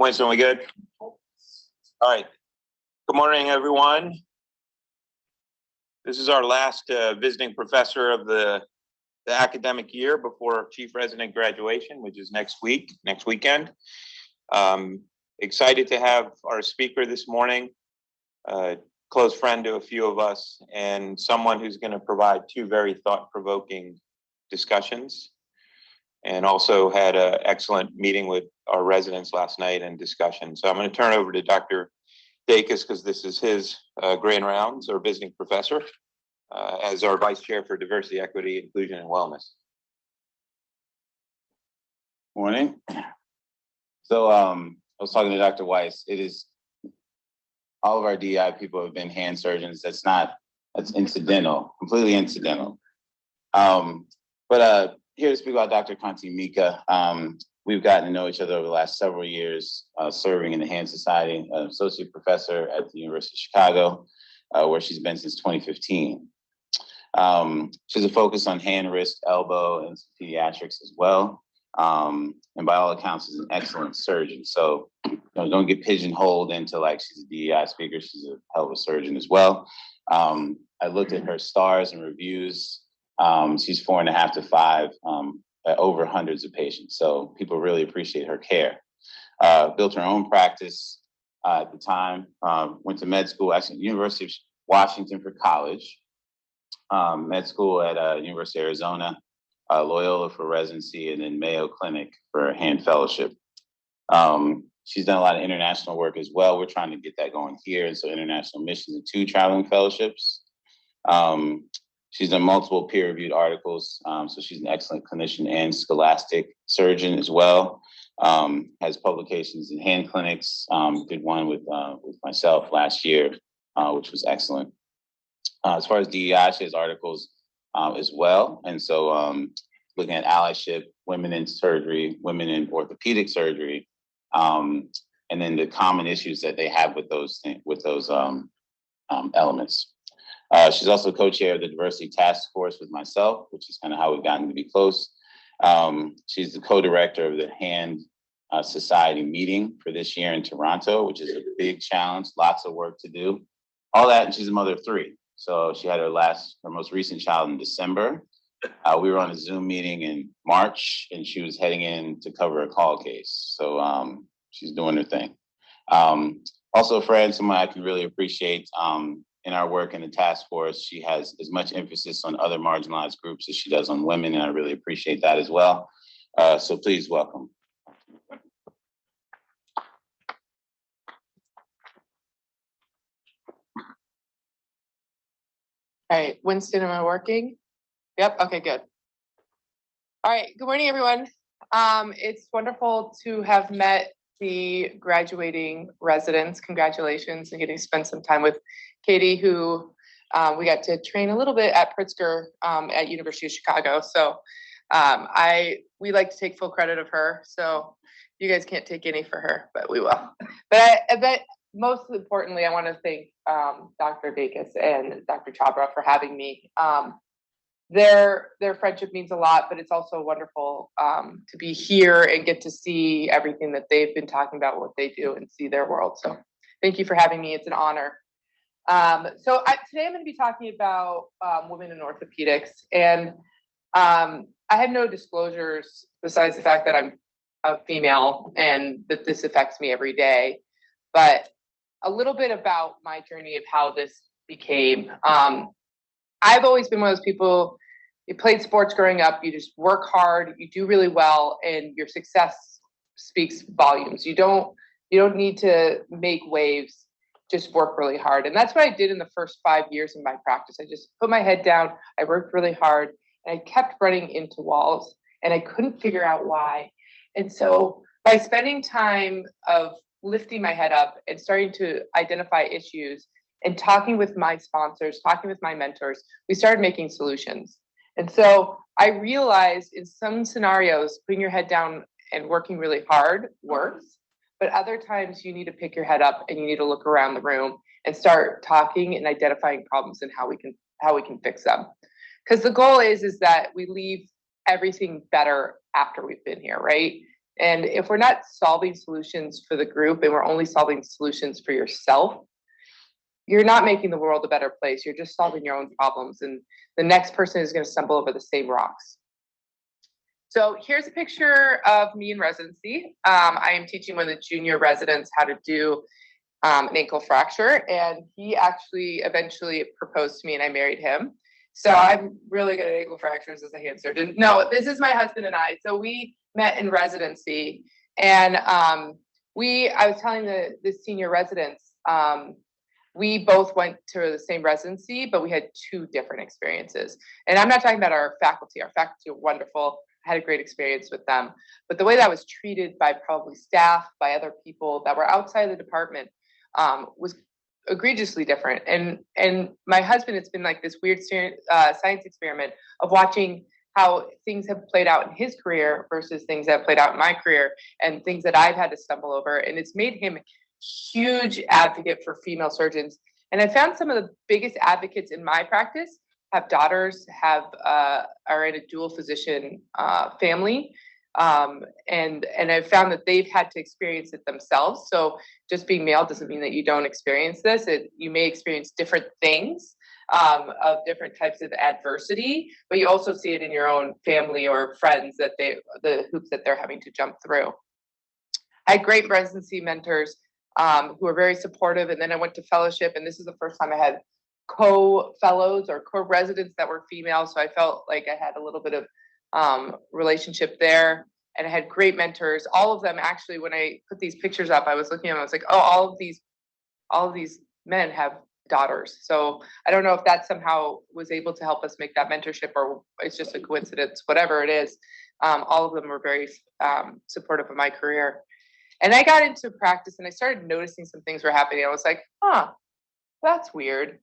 Winston, we good? All right. Good morning, everyone. This is our last visiting professor of the academic year before chief resident graduation, which is next weekend. Excited to have our speaker this morning, close friend to a few of us, and someone who's going to provide two very thought-provoking discussions, and also had an excellent meeting with our residents last night and discussion. So I'm going to turn over to Dr. Dacus, because this is his grand rounds, or visiting professor, as our vice chair for diversity, equity, inclusion, and wellness. Morning. So I was talking to Dr. Weiss. It is all of our DEI people have been hand surgeons. That's incidental, completely incidental. But here to speak about Dr. Conti Mica. We've gotten to know each other over the last several years, serving in the Hand Society, an associate professor at the University of Chicago, where she's been since 2015. She has a focus on hand, wrist, elbow, and pediatrics as well. And by all accounts, is an excellent surgeon. So don't get pigeonholed into like she's a DEI speaker. She's a hell of a surgeon as well. I looked at her stars and reviews. She's 4.5 to 5, over hundreds of patients. So people really appreciate her care. Built her own practice at the time. Went to med school, actually, University of Washington for college. Med school at University of Arizona, Loyola for residency, and then Mayo Clinic for a hand fellowship. She's done a lot of international work as well. We're trying to get that going here. And so international missions and 2 traveling fellowships. She's done multiple peer-reviewed articles. So she's an excellent clinician and scholastic surgeon as well. Has publications in hand clinics. Did one with myself last year, which was excellent. As far as DEI, she has articles as well. And so looking at allyship, women in surgery, women in orthopedic surgery, and then the common issues that they have with those elements. She's also co-chair of the diversity task force with myself, which is kind of how we've gotten to be close. She's the co-director of the Hand Society meeting for this year in Toronto, which is a big challenge, lots of work to do. All that, and she's a mother of 3. So she had her most recent child in December. We were on a Zoom meeting in March, and she was heading in to cover a call case. So she's doing her thing. Also a friend, someone I can really appreciate in our work in the task force. She has as much emphasis on other marginalized groups as she does on women, and I really appreciate that as well. So please welcome. All right, Winston, am I working? Yep, okay, good. All right, good morning, everyone. It's wonderful to have met the graduating residents. Congratulations, and getting to spend some time with Katie, who we got to train a little bit at Pritzker at University of Chicago. So we like to take full credit of her. So you guys can't take any for her, but we will. But most importantly, I want to thank Dr. Dacus and Dr. Chabra for having me. Their friendship means a lot, but it's also wonderful to be here and get to see everything that they've been talking about, what they do, and see their world. So thank you for having me. It's an honor. Today I'm going to be talking about women in orthopedics. And I have no disclosures besides the fact that I'm a female and that this affects me every day. But a little bit about my journey of how this became. I've always been one of those people, you played sports growing up, you just work hard, you do really well, and your success speaks volumes. You don't need to make waves, just work really hard. And that's what I did in the first 5 years of my practice. I just put my head down, I worked really hard, and I kept running into walls, and I couldn't figure out why. And so by spending time of lifting my head up and starting to identify issues and talking with my sponsors, talking with my mentors, we started making solutions. And so I realized in some scenarios, putting your head down and working really hard works, but other times you need to pick your head up and you need to look around the room and start talking and identifying problems and how we can fix them. Because the goal is that we leave everything better after we've been here, right? And if we're not solving solutions for the group and we're only solving solutions for yourself, you're not making the world a better place. You're just solving your own problems. And the next person is going to stumble over the same rocks. So here's a picture of me in residency. I am teaching one of the junior residents how to do an ankle fracture. And he actually eventually proposed to me and I married him. So I'm really good at ankle fractures as a hand surgeon. No, this is my husband and I. So we met in residency. And I was telling the senior residents, we both went to the same residency, but we had two different experiences. And I'm not talking about our faculty. Our faculty are wonderful. I had a great experience with them. But the way that I was treated by probably staff, by other people that were outside the department, was egregiously different. And my husband, it's been like this weird science experiment of watching how things have played out in his career versus things that have played out in my career and things that I've had to stumble over. And it's made him a huge advocate for female surgeons. And I found some of the biggest advocates in my practice have daughters, are in a dual physician family. And I've found that they've had to experience it themselves. So just being male doesn't mean that you don't experience this. You may experience different things of different types of adversity, but you also see it in your own family or friends that the hoops that they're having to jump through. I had great residency mentors who were very supportive. And then I went to fellowship, and this is the first time I had co-fellows or co-residents that were female. So I felt like I had a little bit of relationship there, and I had great mentors. All of them, actually, when I put these pictures up, I was looking at them, I was like, oh, all of these men have daughters. So I don't know if that somehow was able to help us make that mentorship, or it's just a coincidence, whatever it is. All of them were very supportive of my career. And I got into practice and I started noticing some things were happening. I was like, that's weird.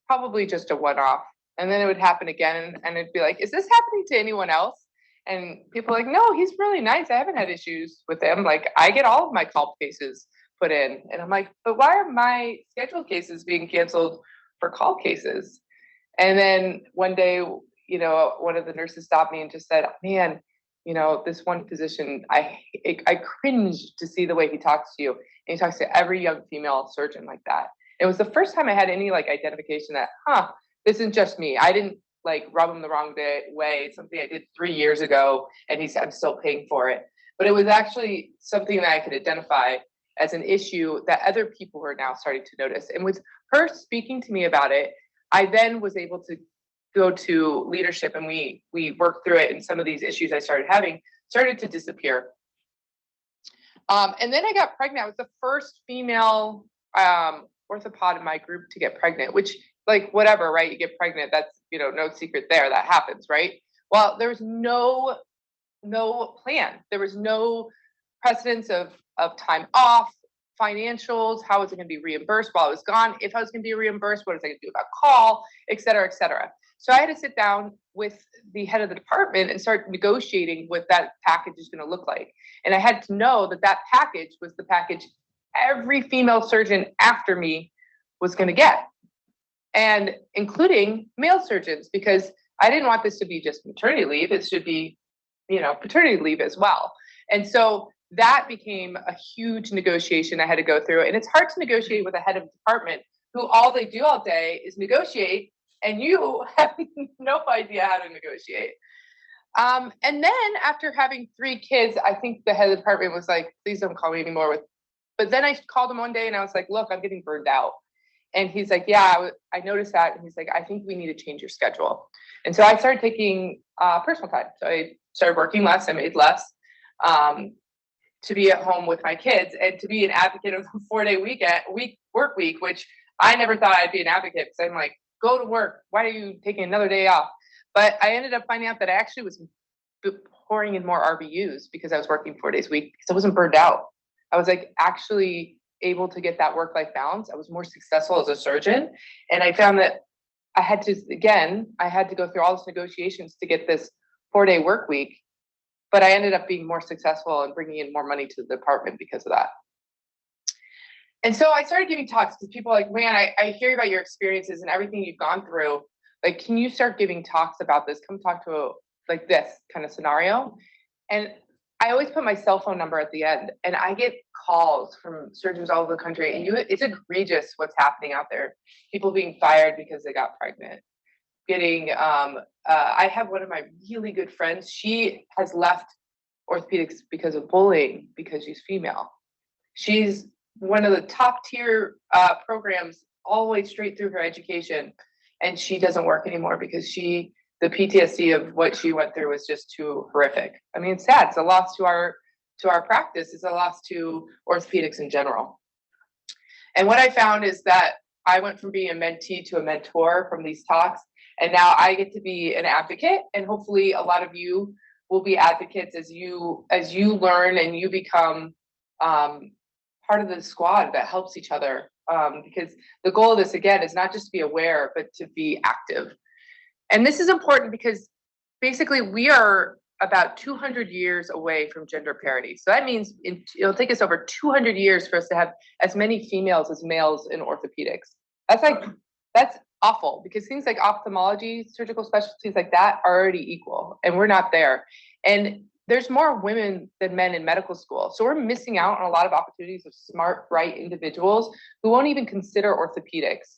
Probably just a one-off. And then it would happen again, and it'd be like, is this happening to anyone else? And people are like, no, he's really nice. I haven't had issues with him. Like, I get all of my call cases put in. And I'm like, but why are my scheduled cases being canceled for call cases? And then one day, one of the nurses stopped me and just said, man, this one physician, I cringe to see the way he talks to you. And he talks to every young female surgeon like that. It was the first time I had any identification that, this isn't just me. I didn't rub him the wrong way. It's something I did 3 years ago, and he said, I'm still paying for it. But it was actually something that I could identify as an issue that other people were now starting to notice. And with her speaking to me about it, I then was able to go to leadership, and we worked through it, and some of these issues I started having started to disappear. And then I got pregnant. I was the first female orthopod in my group to get pregnant, which whatever, right? You get pregnant, that's, no secret there, that happens, right? Well, there was no plan. There was no precedence of time off, financials, how was it going to be reimbursed while I was gone? If I was going to be reimbursed, what was I going to do about call, et cetera, et cetera. So I had to sit down with the head of the department and start negotiating what that package is going to look like. And I had to know that package was the package every female surgeon after me was going to get, and including male surgeons, because I didn't want this to be just maternity leave. It should be, paternity leave as well. And so that became a huge negotiation I had to go through. And it's hard to negotiate with a head of department who all they do all day is negotiate, and you have no idea how to negotiate. And then after having 3 kids, I think the head of the department was like, please don't call me anymore. But then I called him one day and I was like, look, I'm getting burned out. And he's like, yeah, I noticed that. And he's like, I think we need to change your schedule. And so I started taking personal time. So I started working less. I made less to be at home with my kids and to be an advocate of a 4-day work week, which I never thought I'd be an advocate, because I'm like, go to work. Why are you taking another day off? But I ended up finding out that I actually was pouring in more RVUs because I was working 4 days a week, because I wasn't burned out. I was actually able to get that work-life balance. I was more successful as a surgeon. And I found that I had to go through all these negotiations to get this 4-day work week, but I ended up being more successful and bringing in more money to the department because of that. And so I started giving talks because people are like, man, I hear about your experiences and everything you've gone through. Can you start giving talks about this? Come talk to this kind of scenario. And I always put my cell phone number at the end, and I get calls from surgeons all over the country, and it's egregious what's happening out there. People being fired because they got pregnant. I have one of my really good friends. She has left orthopedics because of bullying because she's female. She's one of the top tier programs all the way straight through her education, and she doesn't work anymore because the PTSD of what she went through was just too horrific. I mean, it's sad. It's a loss to our practice. It's a loss to orthopedics in general. And what I found is that I went from being a mentee to a mentor from these talks, and now I get to be an advocate. And hopefully, a lot of you will be advocates as you learn and you become part of the squad that helps each other. Because the goal of this, again, is not just to be aware, but to be active. And this is important because basically we are about 200 years away from gender parity. So that means it'll take us over 200 years for us to have as many females as males in orthopedics. That's awful, because things like ophthalmology, surgical specialties like that are already equal, and we're not there. And there's more women than men in medical school. So we're missing out on a lot of opportunities of smart, bright individuals who won't even consider orthopedics.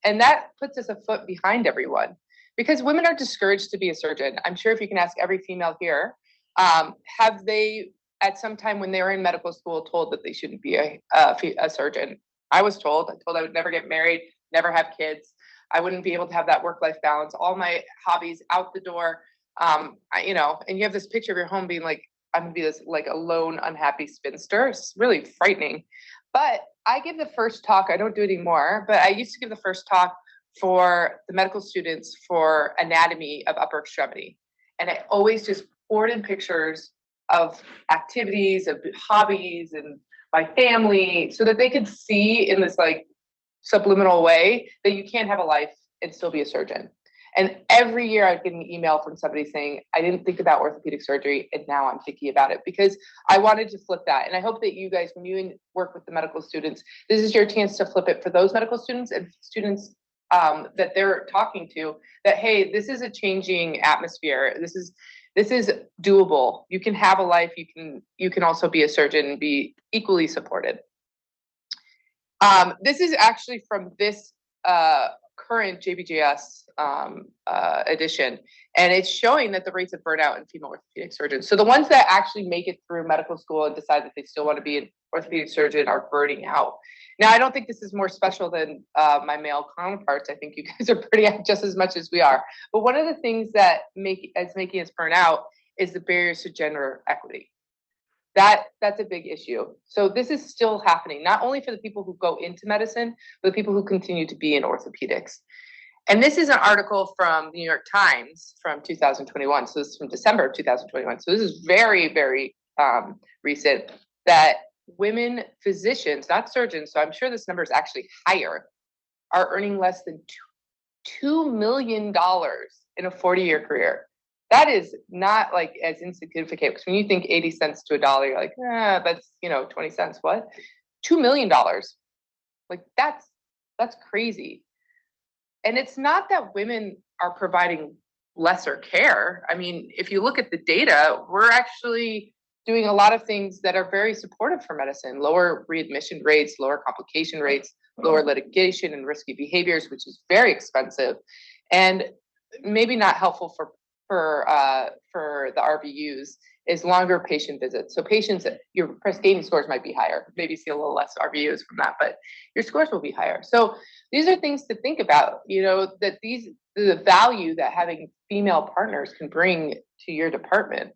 And that puts us a foot behind everyone, because women are discouraged to be a surgeon. I'm sure if you can ask every female here, have they at some time when they were in medical school told that they shouldn't be a surgeon? I was told I would never get married, never have kids. I wouldn't be able to have that work-life balance, all my hobbies out the door. And you have this picture of your home being like, I'm gonna be this like a lone, unhappy spinster. It's really frightening. But I give the first talk, I don't do it anymore, but I used to give the first talk for the medical students for anatomy of upper extremity. And I always just poured in pictures of activities, of hobbies, and my family, so that they could see in this like subliminal way that you can't have a life and still be a surgeon. And every year I'd get an email from somebody saying, I didn't think about orthopedic surgery, and now I'm thinking about it, because I wanted to flip that. And I hope that you guys, when you work with the medical students, this is your chance to flip it for those medical students and students that they're talking to, that, hey, this is a changing atmosphere. This is doable. You can have a life. You can also be a surgeon and be equally supported. This is actually from this current JBJS edition, and it's showing that the rates of burnout in female orthopedic surgeons. So the ones that actually make it through medical school and decide that they still want to be an orthopedic surgeon are burning out. Now, I don't think this is more special than my male counterparts. I think you guys are pretty just as much as we are. But one of the things that is making us burn out is the barriers to gender equity. That's a big issue. So this is still happening, not only for the people who go into medicine, but the people who continue to be in orthopedics. And this is an article from the New York Times from 2021. So this is from December of 2021. So this is very, very recent, that women physicians, not surgeons, so I'm sure this number is actually higher, are earning less than $2 million in a 40-year career. That is not like as insignificant, because when you think 80 cents to a dollar, you're like, that's 20 cents. What? $2 million. Like that's crazy. And it's not that women are providing lesser care. I mean, if you look at the data, we're actually doing a lot of things that are very supportive for medicine: lower readmission rates, lower complication rates, lower litigation and risky behaviors, which is very expensive, and maybe not helpful for the RVUs, is longer patient visits. So patients, your prescribing scores might be higher, maybe see a little less RVUs from that, but your scores will be higher. So these are things to think about, that the value that having female partners can bring to your department.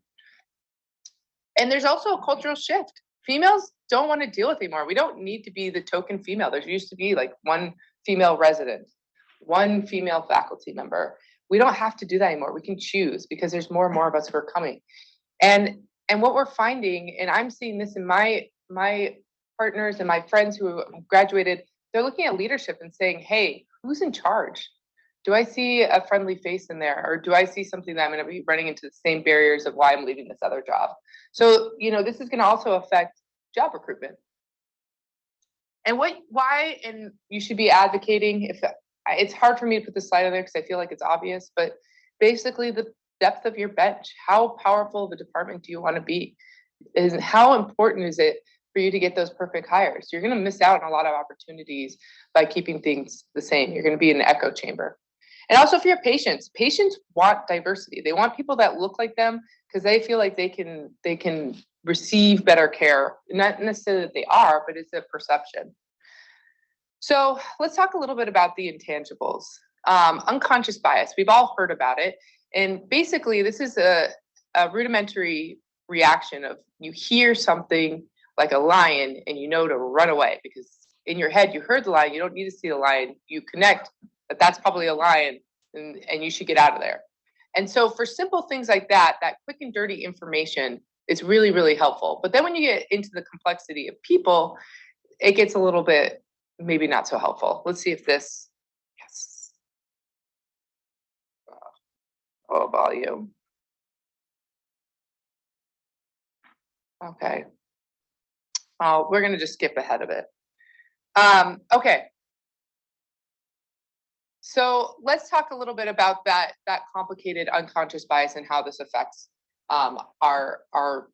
And there's also a cultural shift. Females don't want to deal with anymore. We don't need to be the token female. There used to be like one female resident, one female faculty member. We don't have to do that anymore. We can choose, because there's more and more of us who are coming. And what we're finding, and I'm seeing this in my partners and my friends who have graduated, they're looking at leadership and saying, hey, who's in charge? Do I see a friendly face in there? Or do I see something that I'm going to be running into the same barriers of why I'm leaving this other job? So, this is going to also affect job recruitment. And why, and you should be advocating, it's hard for me to put this slide on there because I feel like it's obvious, but basically depth of your bench? How powerful of a department do you want to be? And how important is it for you to get those perfect hires? You're going to miss out on a lot of opportunities by keeping things the same. You're going to be in an echo chamber. And also for your patients want diversity. They want people that look like them because they feel like they can receive better care. Not necessarily that they are, but it's a perception. So let's talk a little bit about the intangibles. Unconscious bias, we've all heard about it. And basically this is a rudimentary reaction of you hear something like a lion and you know to run away because in your head you heard the lion, you don't need to see the lion, you connect that that's probably a lion and you should get out of there. And so for simple things like that, that quick and dirty information is really, really helpful. But then when you get into the complexity of people, it gets a little bit maybe not so helpful. Let's see if this, yes. Oh, volume. Okay. Oh, we're going to just skip ahead of it. Okay. So let's talk a little bit about that complicated unconscious bias and how this affects our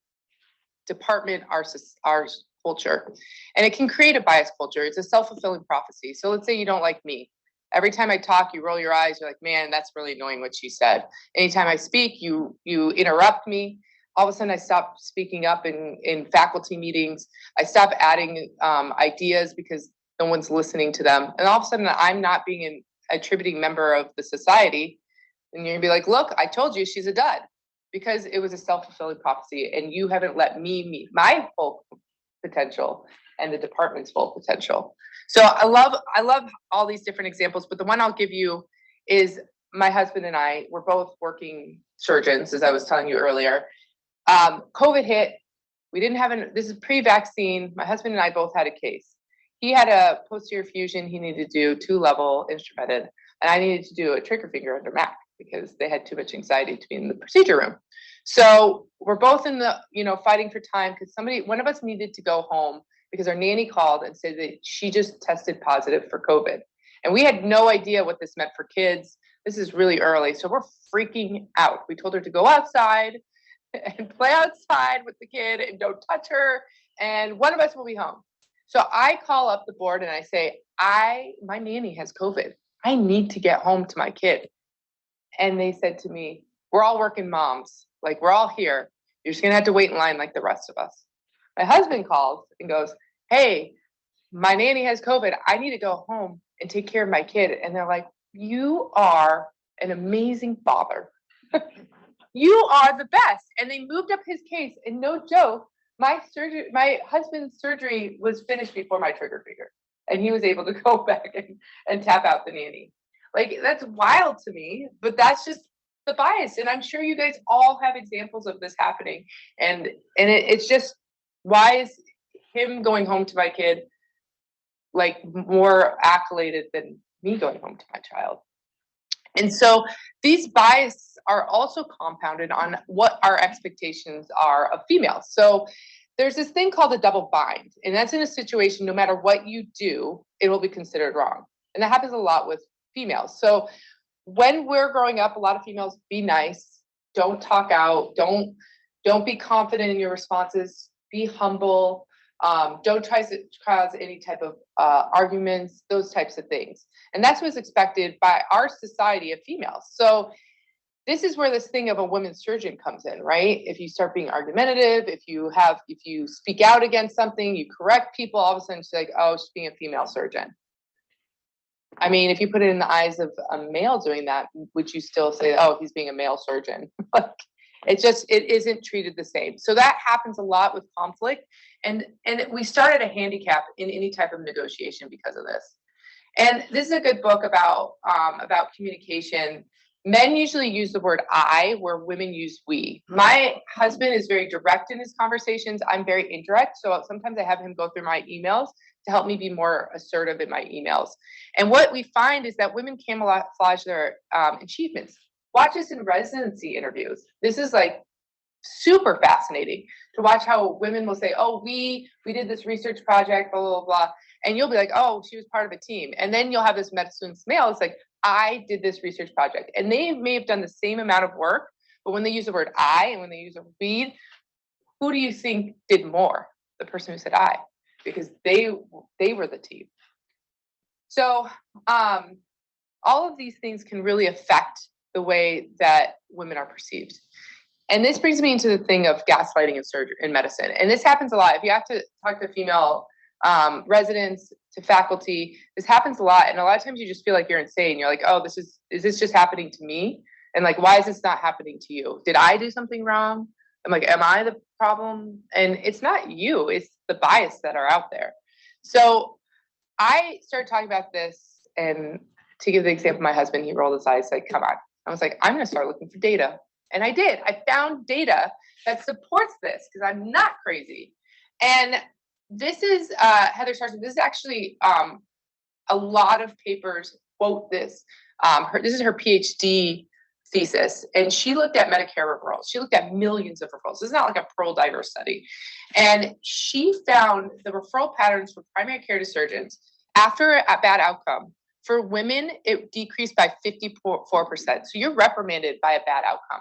department, our culture. And it can create a biased culture. It's a self-fulfilling prophecy. So let's say you don't like me. Every time I talk, you roll your eyes. You're like, man, that's really annoying what she said. Anytime I speak, you interrupt me. All of a sudden, I stop speaking up in faculty meetings. I stop adding ideas because no one's listening to them. And all of a sudden, I'm not being an attributing member of the society. And you're gonna be like, look, I told you she's a dud because it was a self-fulfilling prophecy and you haven't let me meet my full potential and the department's full potential. So I love all these different examples, but the one I'll give you is my husband and I, we're both working surgeons, as I was telling you earlier. COVID hit. We didn't have this is pre-vaccine. My husband and I both had a case. He had a posterior fusion he needed to do 2-level instrumented, and I needed to do a trigger finger under MAC because they had too much anxiety to be in the procedure room. So we're both in the, fighting for time because one of us needed to go home because our nanny called and said that she just tested positive for COVID. And we had no idea what this meant for kids. This is really early. So we're freaking out. We told her to go outside and play outside with the kid and don't touch her. And one of us will be home. So I call up the board and I say, my nanny has COVID. I need to get home to my kid. And they said to me, we're all working moms. Like, we're all here. You're just going to have to wait in line like the rest of us. My husband calls and goes, hey, my nanny has COVID. I need to go home and take care of my kid. And they're like, you are an amazing father. You are the best. And they moved up his case. And no joke, my husband's surgery was finished before my trigger finger. And he was able to go back and tap out the nanny. Like, that's wild to me, but that's just the bias. And I'm sure you guys all have examples of this happening. And it's just, why is him going home to my kid like more accoladed than me going home to my child? And so these biases are also compounded on what our expectations are of females. So there's this thing called a double bind, and that's in a situation, no matter what you do, it will be considered wrong. And that happens a lot with females. So when we're growing up, a lot of females, be nice, don't talk out, don't be confident in your responses, be humble, don't try to cause any type of arguments, those types of things. And that's what's expected by our society of females. So this is where this thing of a women's surgeon comes in, right? If you start being argumentative, if you speak out against something, you correct people, all of a sudden she's like, oh, she's being a female surgeon. I mean, if you put it in the eyes of a male doing that, would you still say, oh, he's being a male surgeon? Like, it isn't treated the same. So that happens a lot with conflict. And we started a handicap in any type of negotiation because of this. And this is a good book about communication. Men usually use the word I, where women use we. My husband is very direct in his conversations. I'm very indirect. So sometimes I have him go through my emails to help me be more assertive in my emails. And what we find is that women camouflage their achievements. Watch this in residency interviews. This is like super fascinating to watch how women will say, oh, we did this research project, blah, blah, blah. And you'll be like, oh, she was part of a team. And then you'll have this medicine male. It's like, I did this research project. And they may have done the same amount of work, But when they use the word I and when they use a read, who do you think did more? The person who said I, because they were the team. So all of these things can really affect the way that women are perceived. And this brings me into the thing of gaslighting in surgery, in medicine. And this happens a lot. If you have to talk to female residents, to faculty, this happens a lot. And a lot of times you just feel like you're insane. You're like, oh, is this just happening to me? And like, why is this not happening to you? Did I do something wrong? I'm like, am I the problem? And it's not you, it's the bias that are out there. So I started talking about this, and to give the example, my husband, he rolled his eyes like, come on. I was like, I'm going to start looking for data. And I did. I found data that supports this because I'm not crazy. And this is Heather Sarson. This is actually a lot of papers quote this. This is her PhD thesis, and she looked at Medicare referrals. She looked at millions of referrals. This is not like a pearl diver study. And she found the referral patterns for primary care to surgeons after a bad outcome. For women, it decreased by 54%. So you're reprimanded by a bad outcome.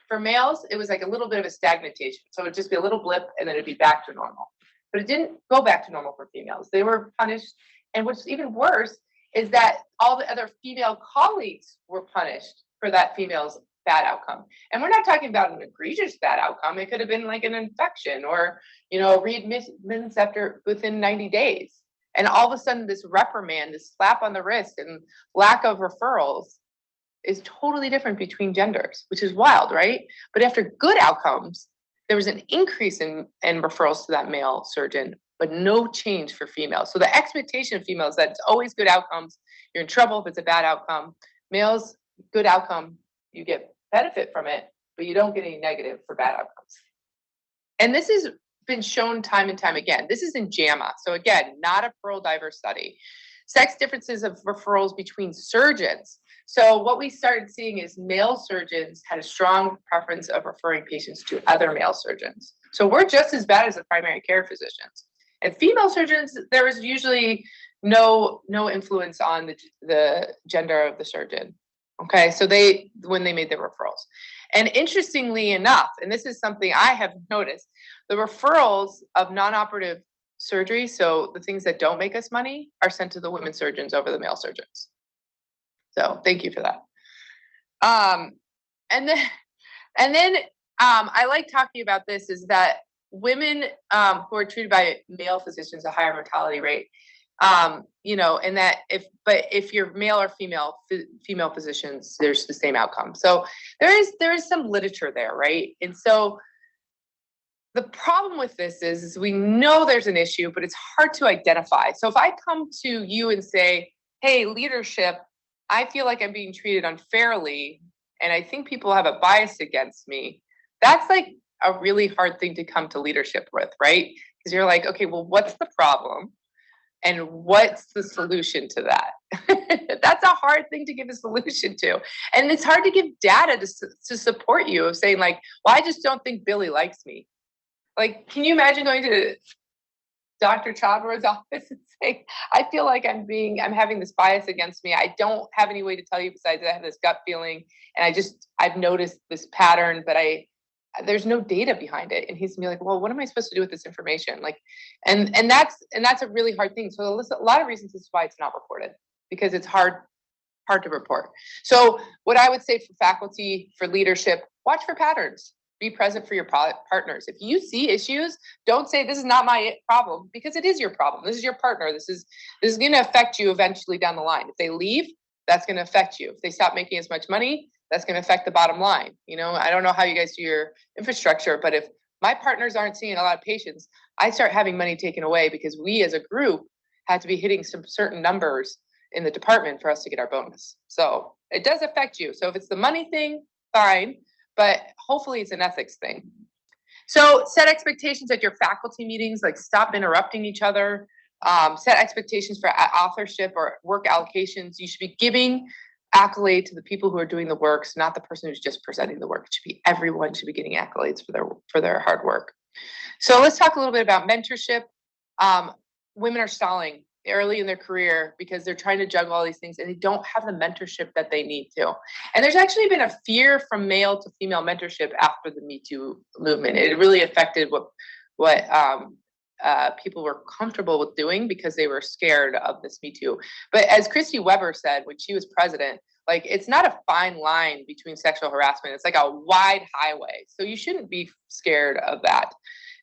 For males, it was like a little bit of a stagnation. So it would just be a little blip and then it'd be back to normal. But it didn't go back to normal for females. They were punished. And what's even worse is that all the other female colleagues were punished for that female's bad outcome. And we're not talking about an egregious bad outcome. It could have been like an infection or, readmittance within 90 days. And all of a sudden this reprimand, this slap on the wrist and lack of referrals is totally different between genders, which is wild, right? But after good outcomes, there was an increase in referrals to that male surgeon, but no change for females. So the expectation of females that it's always good outcomes. You're in trouble if it's a bad outcome. Males, good outcome, you get benefit from it, but you don't get any negative for bad outcomes. And this has been shown time and time again. This is in JAMA. So again, not a pearl diver study. Sex differences of referrals between surgeons. So what we started seeing is male surgeons had a strong preference of referring patients to other male surgeons. So we're just as bad as the primary care physicians. And female surgeons, there was usually no influence on the gender of the surgeon. Okay, so when they made their referrals. And interestingly enough, and this is something I have noticed, the referrals of non-operative surgery, so the things that don't make us money, are sent to the women surgeons over the male surgeons. So thank you for that. And then I like talking about this is that women who are treated by male physicians, a higher mortality rate, and that if you're male or female physicians, there's the same outcome. So there is some literature there, right? And so the problem with this is we know there's an issue, but it's hard to identify. So if I come to you and say, hey, leadership, I feel like I'm being treated unfairly, and I think people have a bias against me, that's like a really hard thing to come to leadership with, right? Because you're like, okay, well, what's the problem? And what's the solution to that? That's a hard thing to give a solution to. And it's hard to give data to support you of saying like, well, I just don't think Billy likes me. Like, can you imagine going to Dr. Chabra's office and saying, I feel like I'm having this bias against me. I don't have any way to tell you besides I have this gut feeling. And I've noticed this pattern, but there's no data behind it. And he's gonna be like, well, what am I supposed to do with this information? Like, and that's a really hard thing. So a lot of reasons this is why it's not reported, because it's hard to report. So what I would say for faculty, for leadership, watch for patterns. Be present for your partners. If you see issues, don't say this is not my problem, because it is your problem. This is your partner. This is going to affect you eventually down the line. If they leave, that's going to affect you. If they stop making as much money, that's going to affect the bottom line. I don't know how you guys do your infrastructure, but if my partners aren't seeing a lot of patients, I start having money taken away because we as a group had to be hitting some certain numbers in the department for us to get our bonus. So it does affect you. So if it's the money thing, fine. But hopefully it's an ethics thing. So set expectations at your faculty meetings, like stop interrupting each other. Set expectations for authorship or work allocations. You should be giving accolade to the people who are doing the works, not the person who's just presenting the work. It should be everyone should be getting accolades for their hard work. So let's talk a little bit about mentorship. Women are stalling early in their career because they're trying to juggle all these things and they don't have the mentorship that they need to. And there's actually been a fear from male to female mentorship after the Me Too movement. It really affected what people were comfortable with doing because they were scared of this Me Too. But as Christy Weber said when she was president, like, it's not a fine line between sexual harassment. It's like a wide highway. So you shouldn't be scared of that.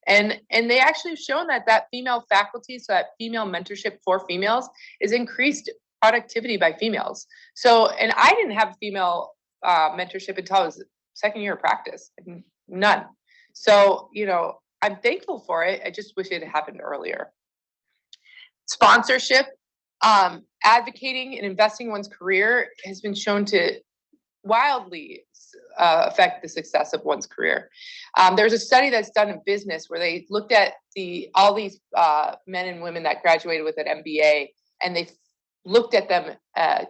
And they actually have shown that female faculty, so that female mentorship for females is increased productivity by females. So, and I didn't have female mentorship until I was second year of practice, none. So, I'm thankful for it. I just wish it had happened earlier. Sponsorship, advocating and investing in one's career has been shown to wildly affect the success of one's career. There's a study that's done in business where they looked at all these men and women that graduated with an MBA, and they looked at them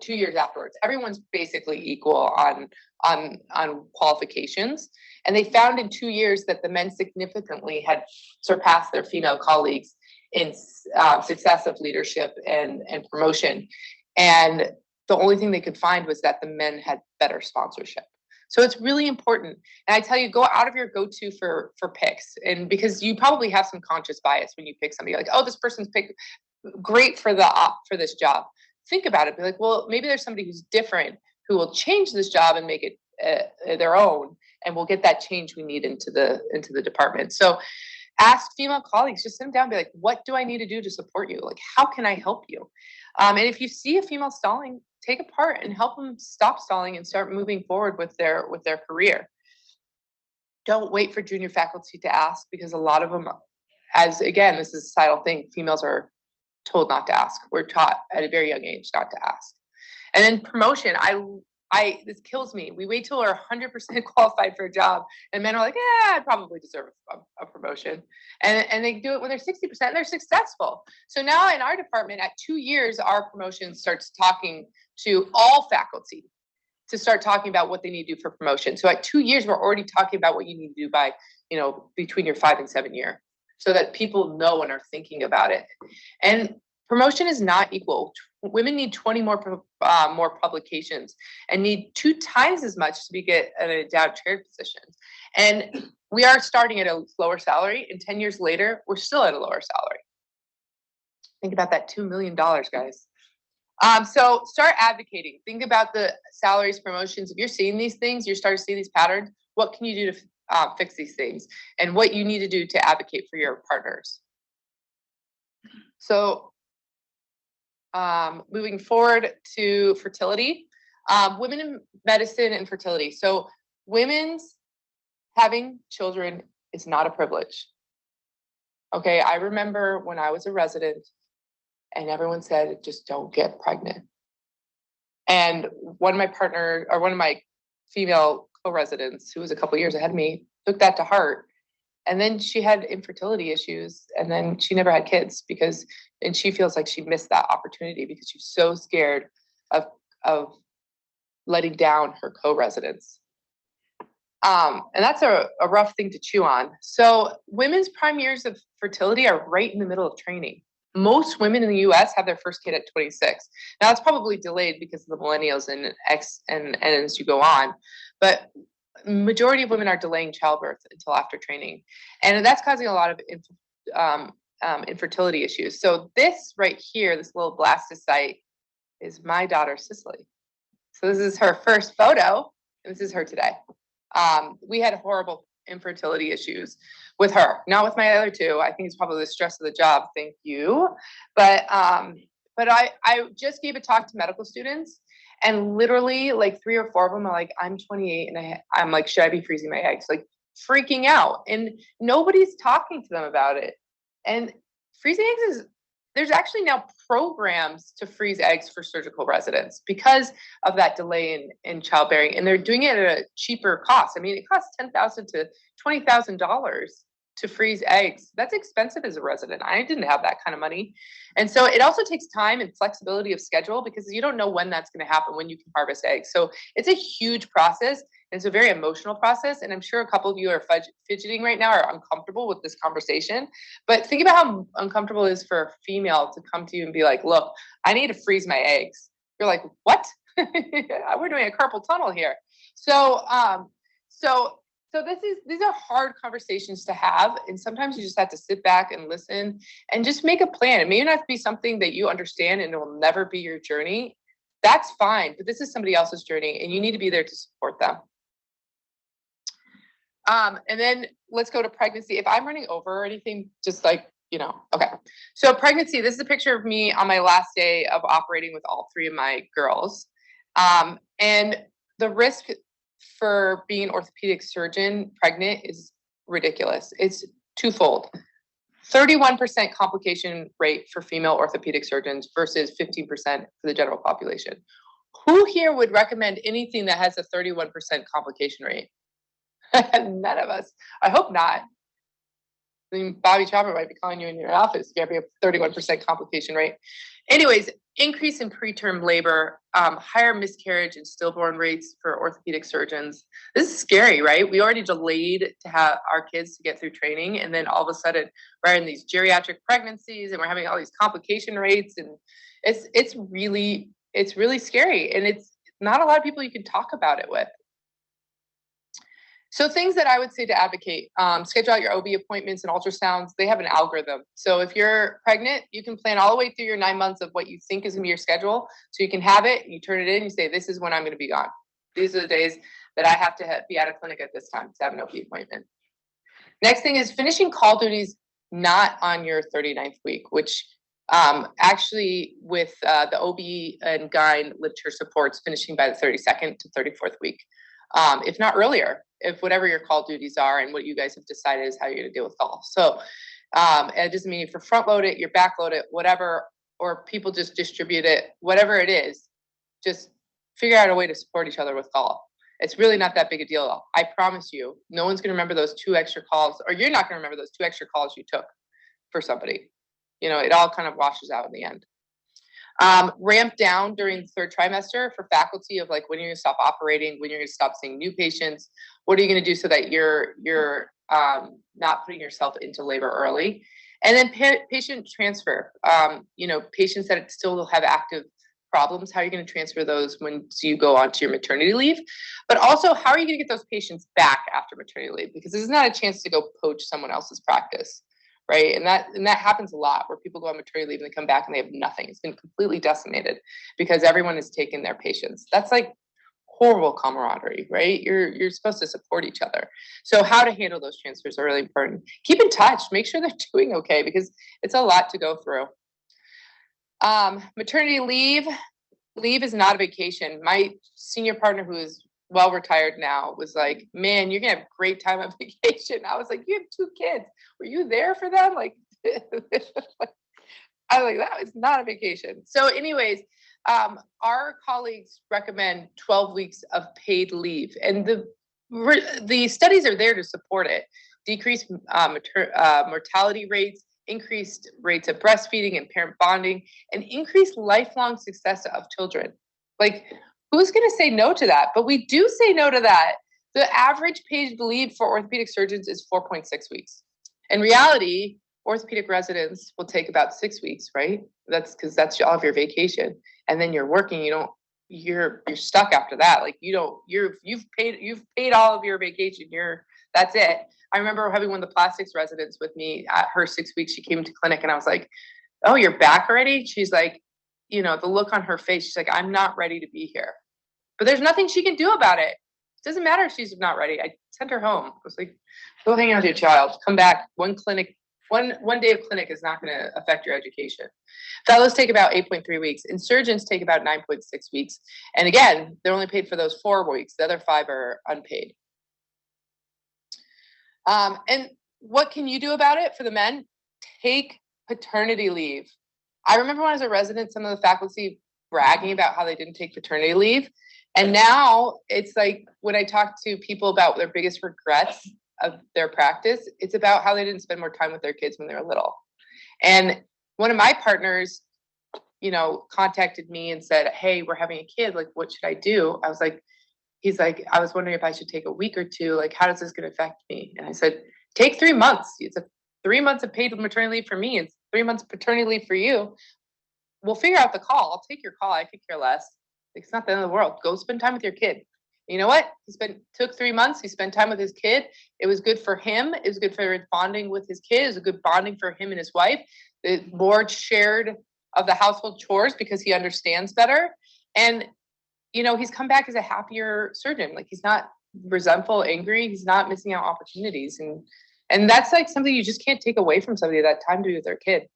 2 years afterwards. Everyone's basically equal on qualifications, and they found in 2 years that the men significantly had surpassed their female colleagues in success of leadership and promotion. And the only thing they could find was that the men had better sponsorship. So it's really important. And I tell you, go out of your go-to for picks. And because you probably have some conscious bias when you pick somebody, like, oh, this person's picked great for this job. Think about it. Be like, well, maybe there's somebody who's different who will change this job and make it their own, and we'll get that change we need into the department. So ask female colleagues, just sit them down and be like, what do I need to do to support you? Like, how can I help you? And if you see a female stalling, take a part and help them stop stalling and start moving forward with their career. Don't wait for junior faculty to ask, because a lot of them, as again, this is a societal thing, females are told not to ask. We're taught at a very young age not to ask. And then promotion, this kills me. We wait till we're 100% qualified for a job, and men are like, I probably deserve a promotion. And they do it when they're 60% and they're successful. So now in our department, at 2 years, our promotion starts talking to all faculty to start talking about what they need to do for promotion. So at 2 years, we're already talking about what you need to do by, between your 5 and 7 year, so that people know and are thinking about it. And promotion is not equal. Women need 20 more publications and need 2 times as much to get an endowed chair position. And we are starting at a lower salary, and 10 years later, we're still at a lower salary. Think about that, $2 million, guys. So start advocating. Think about the salaries, promotions. If you're seeing these things, you're starting to see these patterns, what can you do to fix these things, and what you need to do to advocate for your partners. So moving forward to fertility, women in medicine and fertility. So women's having children is not a privilege. Okay, I remember when I was a resident and everyone said, just don't get pregnant. And one of my female co-residents, who was a couple years ahead of me, took that to heart. And then she had infertility issues, and then she never had kids and she feels like she missed that opportunity because she's so scared of letting down her co-residents. And that's a rough thing to chew on. So women's prime years of fertility are right in the middle of training. Most women in the US have their first kid at 26. Now it's probably delayed because of the millennials and as you go on, but majority of women are delaying childbirth until after training. And that's causing a lot of infertility issues. So this right here, this little blastocyte, is my daughter, Cicely. So this is her first photo, and this is her today. We had horrible infertility issues with her, not with my other two. I think it's probably the stress of the job. Thank you. But I just gave a talk to medical students, and literally like 3 or 4 of them are like, I'm 28 and I'm like, should I be freezing my eggs? Like freaking out, and nobody's talking to them about it. And freezing eggs there's actually now programs to freeze eggs for surgical residents because of that delay in childbearing, and they're doing it at a cheaper cost. I mean, it costs $10,000 to $20,000 to freeze eggs. That's expensive as a resident. I didn't have that kind of money. And so it also takes time and flexibility of schedule because you don't know when that's going to happen, when you can harvest eggs. So it's a huge process. And it's a very emotional process. And I'm sure a couple of you are fidgeting right now, are uncomfortable with this conversation. But think about how uncomfortable it is for a female to come to you and be like, look, I need to freeze my eggs. You're like, what? We're doing a carpal tunnel here. So these are hard conversations to have. And sometimes you just have to sit back and listen and just make a plan. It may not be something that you understand and it will never be your journey. That's fine, but this is somebody else's journey and you need to be there to support them. And then let's go to pregnancy. If I'm running over or anything, just like, okay. So pregnancy, this is a picture of me on my last day of operating with all three of my girls. And the risk for being an orthopedic surgeon pregnant is ridiculous. It's twofold. 31% complication rate for female orthopedic surgeons versus 15% for the general population. Who here would recommend anything that has a 31% complication rate? None of us. I hope not. I mean, Bobby Chopper might be calling you in your office if you have a 31% complication rate. Anyways, increase in preterm labor, higher miscarriage and stillborn rates for orthopedic surgeons. This is scary, right? We already delayed to have our kids to get through training. And then all of a sudden we're in these geriatric pregnancies and we're having all these complication rates. And it's really scary. And it's not a lot of people you can talk about it with. So things that I would say to advocate, schedule out your OB appointments and ultrasounds. They have an algorithm. So if you're pregnant, you can plan all the way through your 9 months of what you think is gonna be your schedule. So you can have it, you turn it in, you say, this is when I'm gonna be gone. These are the days that I have to be at a clinic at this time to have an OB appointment. Next thing is finishing call duties not on your 39th week, which actually with the OB and GYN literature supports finishing by the 32nd to 34th week, if not earlier. If whatever your call duties are and what you guys have decided is how you're going to deal with call. So it doesn't mean if you front load it, you back load it, whatever, or people just distribute it, whatever it is, just figure out a way to support each other with call. It's really not that big a deal. I promise you, no one's going to remember those 2 extra calls, or you're not going to remember those 2 extra calls you took for somebody. It all kind of washes out in the end. Ramp down during the 3rd trimester for faculty of like when you're going to stop operating, when you're going to stop seeing new patients. What are you going to do so that you're not putting yourself into labor early? And then patient transfer. Patients that still have active problems, how are you going to transfer those once you go on to your maternity leave? But also, how are you going to get those patients back after maternity leave? Because this is not a chance to go poach someone else's practice. Right. And that happens a lot where people go on maternity leave and they come back and they have nothing. It's been completely decimated because everyone has taken their patients. That's like horrible camaraderie, right? You're supposed to support each other. So how to handle those transfers are really important. Keep in touch, make sure they're doing okay because it's a lot to go through. Maternity leave is not a vacation. My senior partner, who is well retired now, was like, man, you're gonna have a great time on vacation. I was like, you have 2 kids. Were you there for them? Like, I was like, that was not a vacation. So anyways, our colleagues recommend 12 weeks of paid leave, and the studies are there to support it. Decreased mortality rates, increased rates of breastfeeding and parent bonding, and increased lifelong success of children. Like, who's going to say no to that? But we do say no to that. The average paid leave for orthopedic surgeons is 4.6 weeks. In reality, orthopedic residents will take about 6 weeks, right? That's because that's all of your vacation. And then you're working, you're stuck after that. Like you've paid all of your vacation. That's it. I remember having one of the plastics residents with me at her 6 weeks. She came to clinic and I was like, oh, you're back already? She's like, the look on her face, she's like, I'm not ready to be here. But there's nothing she can do about it. It doesn't matter if she's not ready. I sent her home. I was like, go hang out with your child. Come back. One day of clinic is not going to affect your education. Fellows take about 8.3 weeks, and surgeons take about 9.6 weeks. And again, they're only paid for those 4 weeks. The other 5 are unpaid. And what can you do about it for the men? Take paternity leave. I remember when I was a resident, some of the faculty bragging about how they didn't take paternity leave. And now it's like when I talk to people about their biggest regrets, of their practice. It's about how they didn't spend more time with their kids when they were little. And one of my partners, you know, contacted me and said, hey, we're having a kid. Like, what should I do? I was like, he's like, I was wondering if I should take a week or two. Like, how does this going to affect me? And I said, take 3 months. It's 3 months of paid maternity leave for me. It's 3 months of paternity leave for you. We'll figure out the call. I'll take your call. I could care less. Like, it's not the end of the world. Go spend time with your kid. You know what? Took 3 months. He spent time with his kid. It was good for him. It was good for bonding with his kid. It was a good bonding for him and his wife. The board shared of the household chores because he understands better. And, you know, he's come back as a happier surgeon. Like, he's not resentful, angry. He's not missing out opportunities. And that's like something you just can't take away from somebody, that time to be with their kid.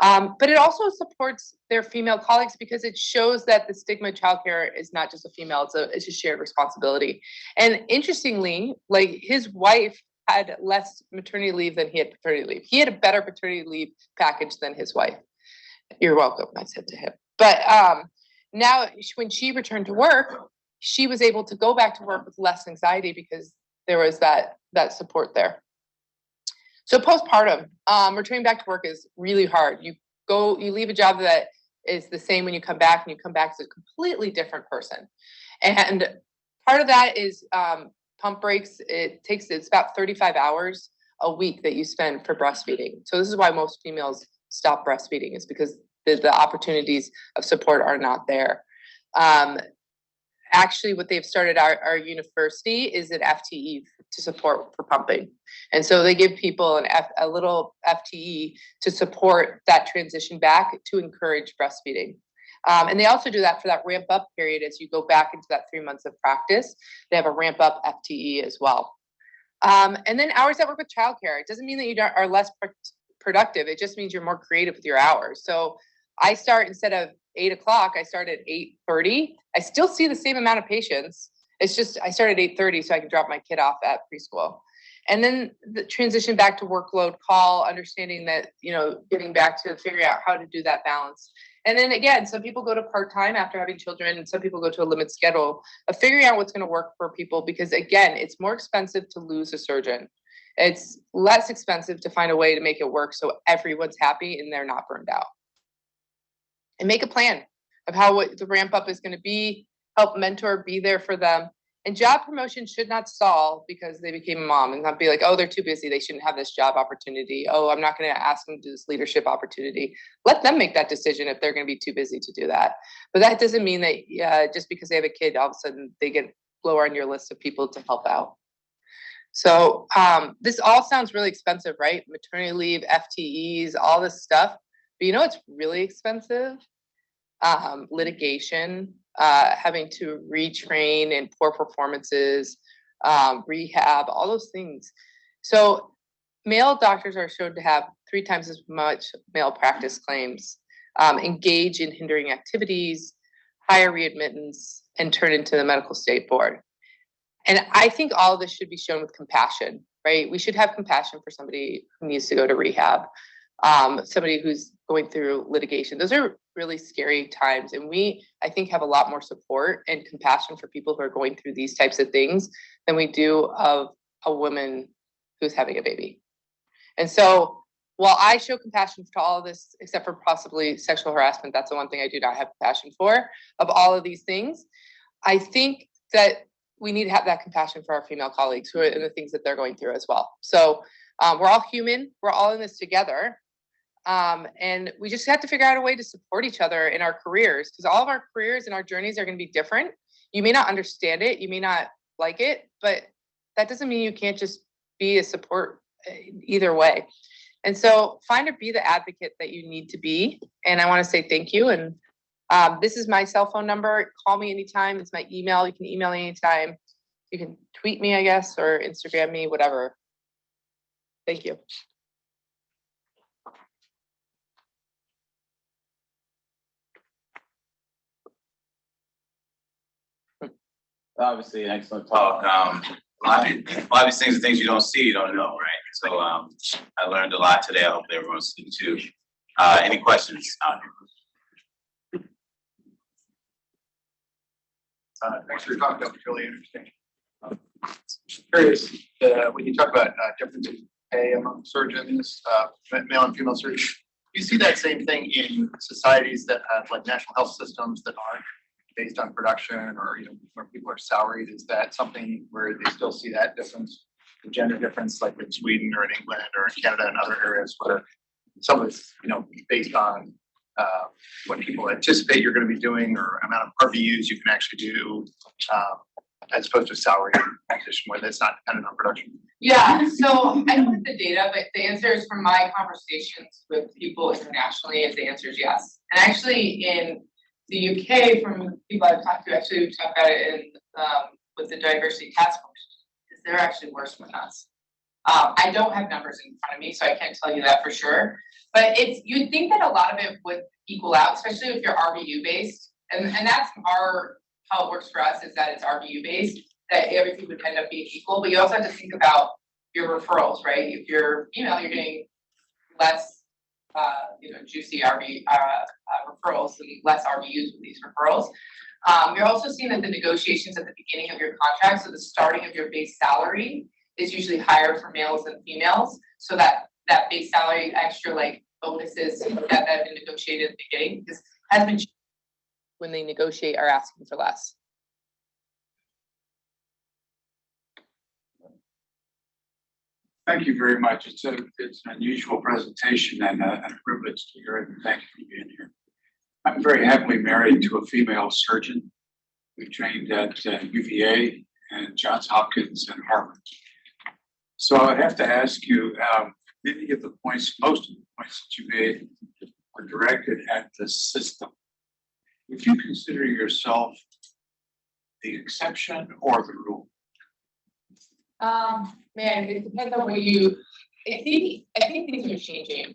But it also supports their female colleagues because it shows that the stigma of childcare is not just a female, it's a shared responsibility. And interestingly, like, his wife had less maternity leave than he had paternity leave. He had a better paternity leave package than his wife. You're welcome, I said to him. But now when she returned to work, she was able to go back to work with less anxiety because there was that support there. So postpartum, returning back to work is really hard. You leave a job that is the same when you come back, and you come back as a completely different person. And part of that is pump breaks. It's about 35 hours a week that you spend for breastfeeding. So this is why most females stop breastfeeding, is because the opportunities of support are not there. Actually, what they've started our university is an FTE to support for pumping. And so they give people a little FTE to support that transition back to encourage breastfeeding. And they also do that for that ramp up period as you go back into that 3 months of practice. They have a ramp up FTE as well. And then hours that work with childcare. It doesn't mean that you are less productive. It just means you're more creative with your hours. So I start, instead of 8 o'clock, I start at 8:30. I still see the same amount of patients. It's just I start at 8:30 so I can drop my kid off at preschool. And then the transition back to workload call, understanding that, you know, getting back to figuring out how to do that balance. And then again, some people go to part-time after having children, and some people go to a limited schedule of figuring out what's going to work for people, because again, it's more expensive to lose a surgeon. It's less expensive to find a way to make it work so everyone's happy and they're not burned out. And make a plan of what the ramp up is going to be, help mentor, be there for them. And job promotion should not stall because they became a mom, and not be like, oh, they're too busy, they shouldn't have this job opportunity. Oh, I'm not going to ask them to do this leadership opportunity. Let them make that decision if they're going to be too busy to do that. But that doesn't mean that just because they have a kid, all of a sudden they get lower on your list of people to help out. So this all sounds really expensive, right? Maternity leave, FTEs, all this stuff. But you know what's really expensive? Litigation, having to retrain and poor performances, rehab, all those things. So male doctors are shown to have 3 times as much malpractice claims, engage in hindering activities, higher readmittance, and turn into the medical state board. And I think all of this should be shown with compassion, right? We should have compassion for somebody who needs to go to rehab, somebody who's going through litigation. Those are really scary times. And we, I think, have a lot more support and compassion for people who are going through these types of things than we do of a woman who's having a baby. And so while I show compassion to all of this, except for possibly sexual harassment, that's the one thing I do not have compassion for, of all of these things, I think that we need to have that compassion for our female colleagues who are in the things that they're going through as well. So we're all human. We're all in this together. And we just have to figure out a way to support each other in our careers, because all of our careers and our journeys are going to be different. You may not understand it. You may not like it, but that doesn't mean you can't just be a support either way. And so find or be the advocate that you need to be. And I want to say thank you. And this is my cell phone number. Call me anytime. It's my email. You can email me anytime. You can tweet me, I guess, or Instagram me, whatever. Thank you. Obviously, an excellent talk. A lot of these things are things you don't see, you don't know, right? So I learned a lot today. I hope everyone's listening too. Any questions? Thanks for your talk. That was really interesting. Curious, when you talk about differences in pay among surgeons, male and female surgeons, do you see that same thing in societies that have like national health systems that aren't based on production, or where people are salaried? Is that something where they still see that difference, the gender difference, like in Sweden or in England or in Canada and other areas where some of it's based on what people anticipate you're going to be doing or amount of RVUs you can actually do, as opposed to a salary position where that's not dependent on production? Yeah, so I don't have the data, but the answer is, from my conversations with people internationally, is the answer is yes. And actually in the UK, from people I've talked to, actually we've talked about it in with the diversity task force, is they're actually worse than us. I don't have numbers in front of me, so I can't tell you that for sure. But you'd think that a lot of it would equal out, especially if you're RVU based. And that's how it works for us, is that it's RVU based, that everything would end up being equal. But you also have to think about your referrals, right? If you're female, you're getting less juicy referrals and less RVUs with these referrals. You're also seeing that the negotiations at the beginning of your contract, so the starting of your base salary, is usually higher for males than females. So that base salary, extra like bonuses that have been negotiated at the beginning, has been when they negotiate are asking for less. Thank you very much. It's an unusual presentation and a privilege to hear it. And thank you for being here. I'm very happily married to a female surgeon. We trained at UVA and Johns Hopkins and Harvard. So I have to ask you, many of the points, most of the points that you made were directed at the system. Would you consider yourself the exception or the rule? Man, it depends on what I think things are changing.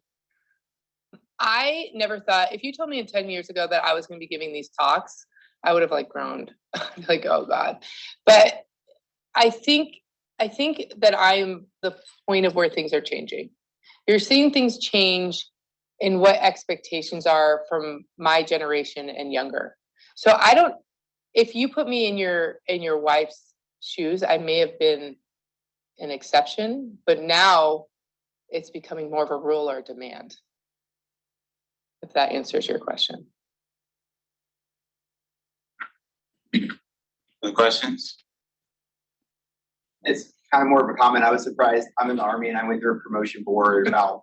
I never thought, if you told me 10 years ago that I was going to be giving these talks, I would have groaned, like, oh God. But I think that I'm the point of where things are changing. You're seeing things change in what expectations are from my generation and younger. So if you put me in your wife's shoes, I may have been an exception, but now it's becoming more of a rule or a demand. If that answers your question. Any questions? It's kind of more of a comment. I was surprised. I'm in the Army and I went through a promotion board about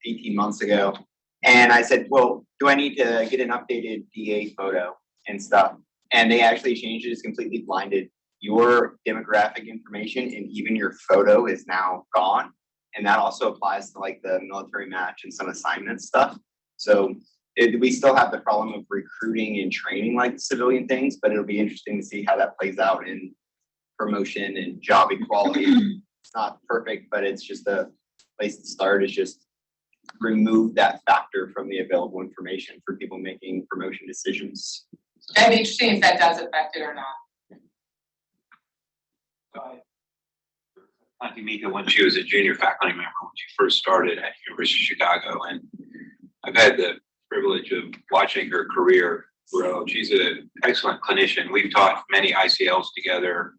18 months ago. And I said, well, do I need to get an updated DA photo and stuff? And they actually changed it. It's completely blinded. Your demographic information and even your photo is now gone. And that also applies to the military match and some assignment stuff. So we still have the problem of recruiting and training civilian things, but it'll be interesting to see how that plays out in promotion and job equality. It's not perfect, but it's just a place to start, is just remove that factor from the available information for people making promotion decisions. It'd be interesting if that does affect it or not. Conti Mica, when she was a junior faculty member, when she first started at University of Chicago, and I've had the privilege of watching her career grow. She's an excellent clinician. We've taught many ICLs together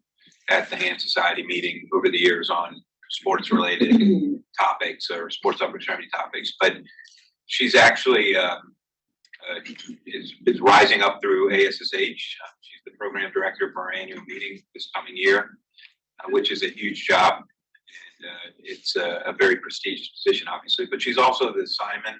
at the Hand Society meeting over the years on sports-related topics or sports upper extremity topics. But she's actually is rising up through ASSH. She's the program director for our annual meeting this coming year, which is a huge job. And it's a very prestigious position, obviously. But she's also the Simon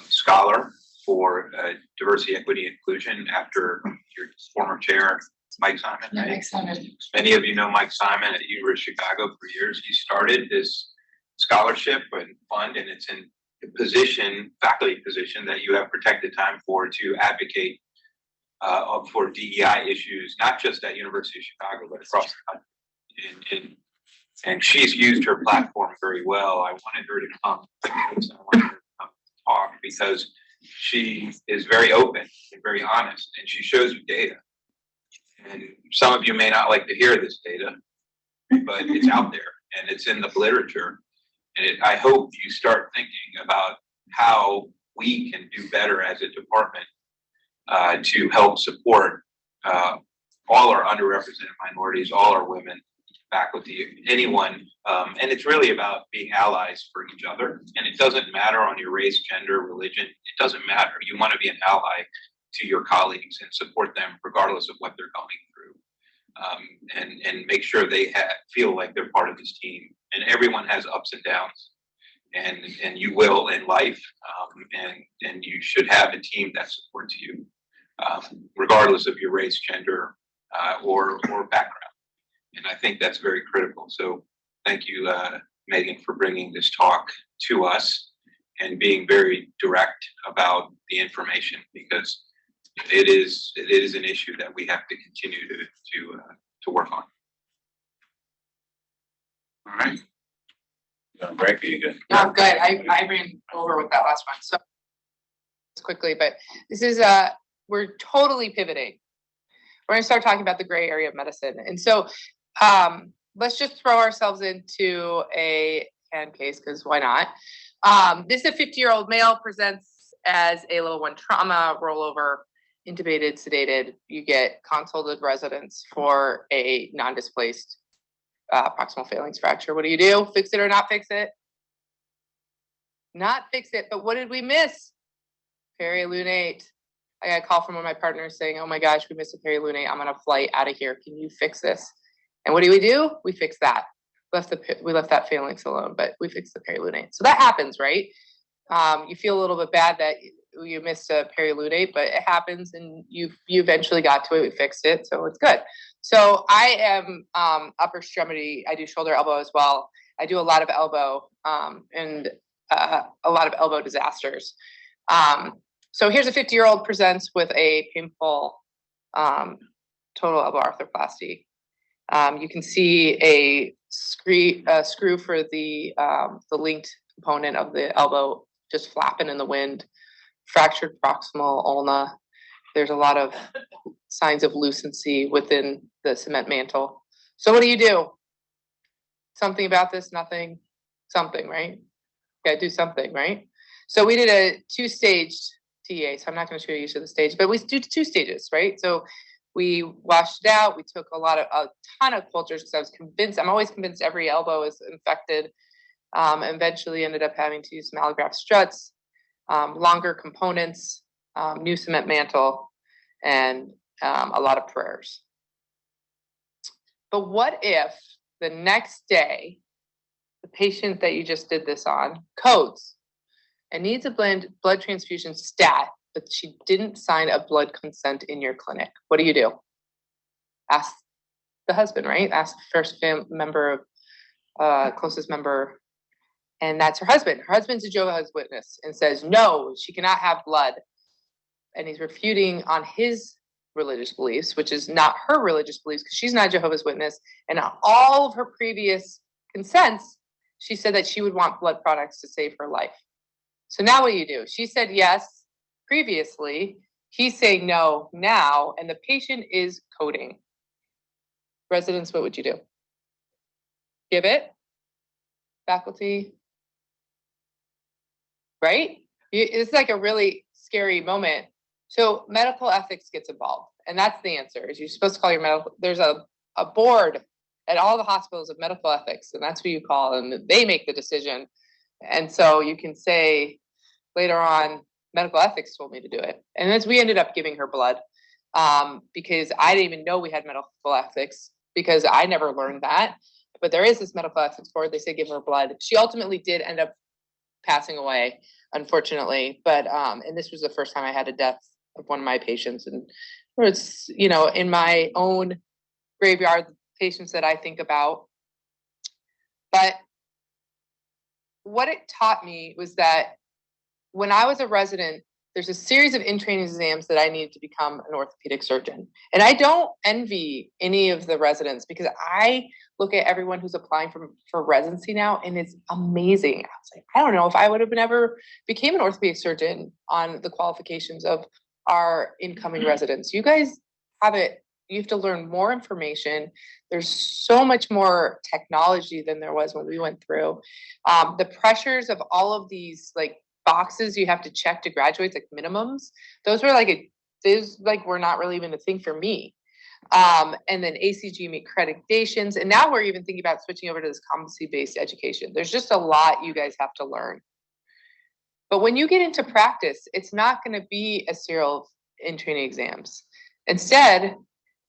Scholar for Diversity, Equity, and Inclusion after your former chair, Mike Simon. Yeah, Mike Simon. Many of you know Mike Simon at the University of Chicago for years. He started this scholarship and fund, and it's in a position, faculty position, that you have protected time for to advocate for DEI issues, not just at University of Chicago, but across the country. And she's used her platform very well. I wanted her to come. I wanted her to come talk because she is very open and very honest, and she shows you data. And some of you may not like to hear this data, but it's out there and it's in the literature. And I hope you start thinking about how we can do better as a department to help support all our underrepresented minorities, all our women, faculty, anyone. And it's really about being allies for each other. And it doesn't matter on your race, gender, religion. It doesn't matter. You want to be an ally to your colleagues and support them regardless of what they're going through. And make sure they feel like they're part of this team. And everyone has ups and downs. And you will in life, and you should have a team that supports you, regardless of your race, gender, or background. And I think that's very critical. So thank you, Megan, for bringing this talk to us and being very direct about the information, because it is an issue that we have to continue to work on. All right. Break, are you good? No, I'm good. I ran over with that last one, so quickly, but this is we're totally pivoting. We're gonna start talking about the gray area of medicine. And so let's just throw ourselves into a hand case, because why not? This is a 50-year-old male, presents as a level 1 trauma, rollover, intubated, sedated. You get consulted residence for a non-displaced proximal phalanx fracture. What do? Fix it or not fix it? Not fix it, but what did we miss? Perilunate. I got a call from one of my partners saying, oh my gosh, we missed a perilunate. I'm on a flight out of here. Can you fix this? And what do? We fix that. We left that phalanx alone, but we fixed the perilunate. So that happens, right? You feel a little bit bad that you missed a perilunate, but it happens, and you eventually got to it. We fixed it, so it's good. So I am upper extremity. I do shoulder, elbow as well. I do a lot of elbow and a lot of elbow disasters. So here's a 50-year-old presents with a painful total elbow arthroplasty. You can see a screw for the linked component of the elbow just flapping in the wind. Fractured proximal ulna. There's a lot of signs of lucency within the cement mantle. So what do? Something about this? Nothing? Something, right? Yeah, do something, right? So we did a 2-staged TA, so I'm not going to show you the stage, but we do 2 stages, right? So we washed it out. We took a ton of cultures, because I'm always convinced every elbow is infected. Eventually ended up having to use some allograft struts, longer components, new cement mantle, and a lot of prayers. But what if the next day, the patient that you just did this on codes and needs a blood transfusion stat, but she didn't sign a blood consent in your clinic? What do? Ask the husband, right? Ask the first member of closest member, and that's her husband. Her husband's a Jehovah's Witness and says, no, she cannot have blood. And he's refuting on his religious beliefs, which is not her religious beliefs, because she's not a Jehovah's Witness. And on all of her previous consents, she said that she would want blood products to save her life. So now what do? She said yes previously. He's saying no now, and the patient is coding. Residents, what would you do? Give it? Faculty? Right? It's like a really scary moment. So medical ethics gets involved, and that's the answer. Is you're supposed to call your medical, there's a board at all the hospitals of medical ethics, and that's who you call, and they make the decision. And so you can say later on, medical ethics told me to do it. And as we ended up giving her blood, because I didn't even know we had medical ethics, because I never learned that. But there is this medical ethics board. They say give her blood. She ultimately did end up passing away, unfortunately. But and this was the first time I had a death of one of my patients, and it's, in my own graveyard, patients that I think about. But what it taught me was that when I was a resident, there's a series of in-training exams that I needed to become an orthopedic surgeon. And I don't envy any of the residents, because I look at everyone who's applying for residency now, and it's amazing. I was like, I don't know if I would have ever became an orthopedic surgeon on the qualifications of our incoming residents. You guys have it. You have to learn more information. There's so much more technology than there was when we went through. The pressures of all of these boxes you have to check to graduate, like minimums, those were were not really even a thing for me. And then ACG accreditations. And now we're even thinking about switching over to this competency-based education. There's just a lot you guys have to learn. But when you get into practice, it's not going to be a serial of in-training exams. Instead,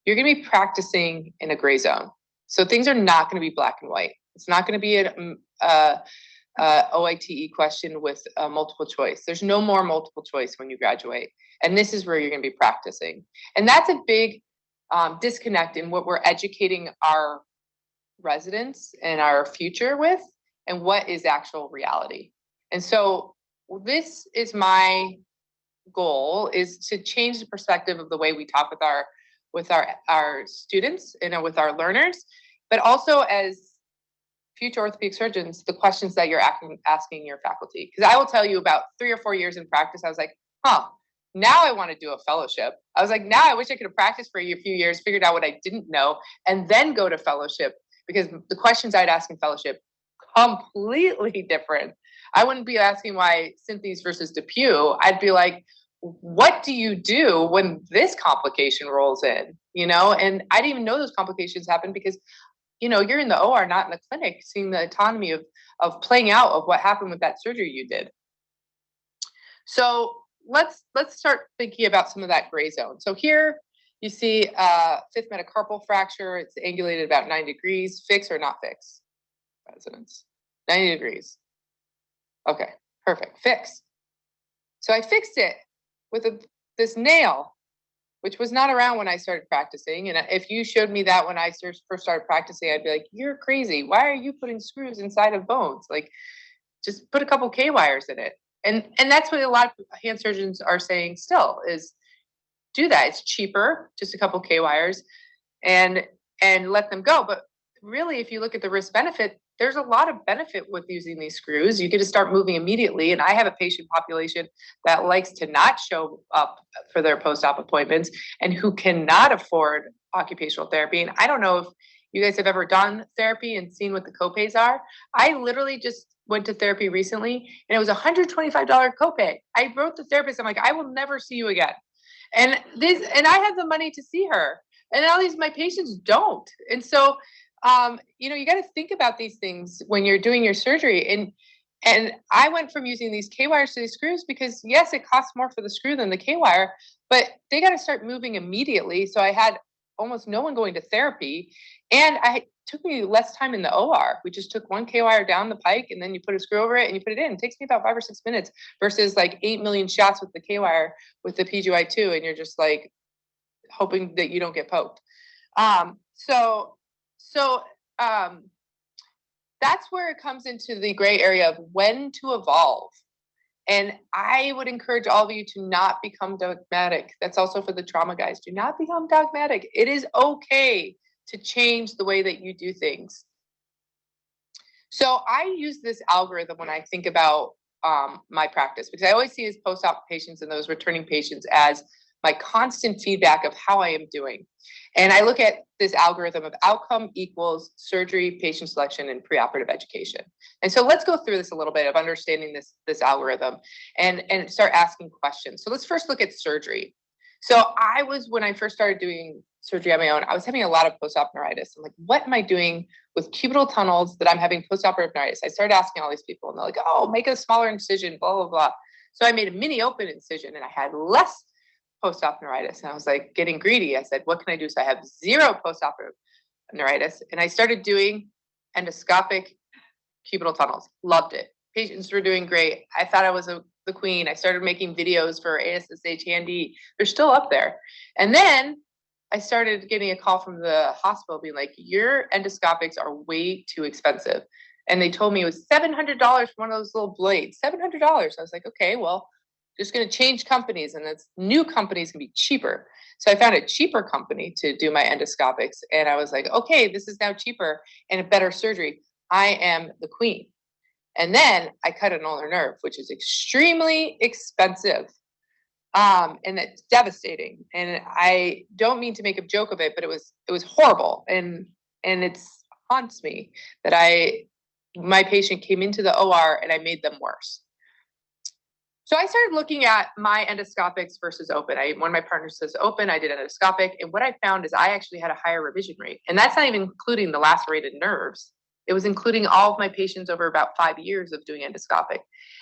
you're going to be practicing in a gray zone. So things are not going to be black and white. It's not going to be an OITE question with multiple choice. There's no more multiple choice when you graduate. And this is where you're going to be practicing. And that's a big disconnect in what we're educating our residents and our future with, and what is actual reality. And so this is my goal, is to change the perspective of the way we talk with our students and with our learners, but also as future orthopedic surgeons, the questions that you're asking your faculty. Because I will tell you, about 3 or 4 years in practice, I was like, now I want to do a fellowship. I was like, now I wish I could have practiced for a few years, figured out what I didn't know, and then go to fellowship, because the questions I'd ask in fellowship, completely different. I wouldn't be asking why Synthes versus DePuy. I'd be like, what do you do when this complication rolls in? And I didn't even know those complications happen, because you're in the OR, not in the clinic, seeing the autonomy of playing out of what happened with that surgery you did. So let's start thinking about some of that gray zone. So here you see fifth metacarpal fracture. It's angulated about 90 degrees. Fix or not fix? Residents, 90 degrees. Okay, perfect. Fix. So I fixed it with this nail, which was not around when I started practicing. And if you showed me that when I first started practicing, I'd be like, you're crazy. Why are you putting screws inside of bones? Like, just put a couple K wires in it. And that's what a lot of hand surgeons are saying still, is do that. It's cheaper, just a couple K wires, and let them go. But really, if you look at the risk benefit, there's a lot of benefit with using these screws. You get to start moving immediately. And I have a patient population that likes to not show up for their post-op appointments and who cannot afford occupational therapy. And I don't know if you guys have ever done therapy and seen what the copays are. I literally just went to therapy recently, and it was $125 copay. I wrote the therapist, I'm like, I will never see you again. And I have the money to see her. And all these, my patients don't. And so, you got to think about these things when you're doing your surgery. And I went from using these K-wires to these screws because, yes, it costs more for the screw than the K-wire, but they got to start moving immediately. So I had almost no one going to therapy, and it took me less time in the OR. We just took one K-wire down the pike, and then you put a screw over it and you put it in. It takes me about 5 or 6 minutes versus like 8 million shots with the K-wire with the PGY2, and you're just like hoping that you don't get poked. That's where it comes into the gray area of when to evolve. And I would encourage all of you to not become dogmatic. That's also for the trauma guys. Do not become dogmatic. It is okay to change the way that you do things. So I use this algorithm when I think about my practice, because I always see as post-op patients and those returning patients as my constant feedback of how I am doing. And I look at this algorithm of outcome equals surgery, patient selection, and preoperative education. And so let's go through this a little bit of understanding this algorithm and start asking questions. So let's first look at surgery. So when I first started doing surgery on my own, I was having a lot of post-op neuritis. I'm like, what am I doing with cubital tunnels that I'm having post-operative neuritis? I started asking all these people, and they're like, oh, make a smaller incision, blah, blah, blah. So I made a mini open incision, and I had less post-op neuritis. And I was like getting greedy. I said, what can I do? So I have 0 post-operative neuritis. And I started doing endoscopic cubital tunnels. Loved it. Patients were doing great. I thought I was the queen. I started making videos for ASSH Handy. They're still up there. And then I started getting a call from the hospital being like, your endoscopics are way too expensive. And they told me it was $700 for one of those little blades. $700. I was like, okay, well, just going to change companies, and this new companies can be cheaper. So I found a cheaper company to do my endoscopics. And I was like, okay, this is now cheaper and a better surgery. I am the queen. And then I cut an ulnar nerve, which is extremely expensive. And it's devastating. And I don't mean to make a joke of it, but it was horrible. And it haunts me that my patient came into the OR and I made them worse. So I started looking at my endoscopics versus open. One of my partners says open, I did endoscopic. And what I found is I actually had a higher revision rate. And that's not even including the lacerated nerves. It was including all of my patients over about 5 years of doing endoscopic.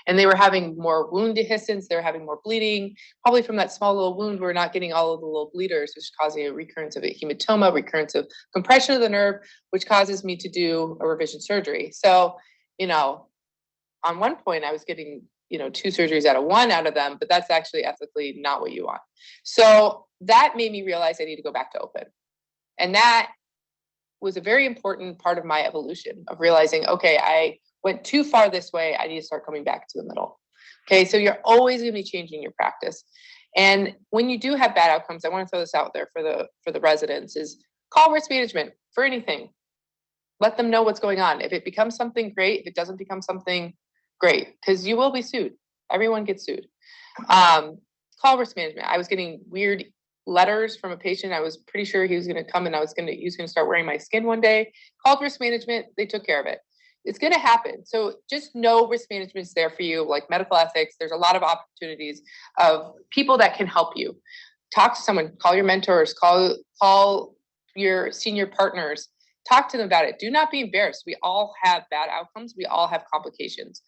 And they were having more wound dehiscence. They were having more bleeding, probably from that small little wound. We're not getting all of the little bleeders, which is causing a recurrence of a hematoma, recurrence of compression of the nerve, which causes me to do a revision surgery. So, on one point I was getting 2 surgeries out of 1 out of them, but that's actually ethically not what you want. So that made me realize I need to go back to open. And that was a very important part of my evolution of realizing, okay, I went too far this way. I need to start coming back to the middle. Okay. So you're always going to be changing your practice. And when you do have bad outcomes, I want to throw this out there for the residents is call risk management for anything. Let them know what's going on. If it becomes something, great. If it doesn't become something, great. Because you will be sued. Everyone gets sued. Call risk management. I was getting weird letters from a patient. I was pretty sure he was going to come and he was going to start wearing my skin one day. Called risk management. They took care of it. It's going to happen. So just know risk management is there for you, like medical ethics. There's a lot of opportunities of people that can help you. Talk to someone, call your mentors, call your senior partners, talk to them about it. Do not be embarrassed. We all have bad outcomes. We all have complications.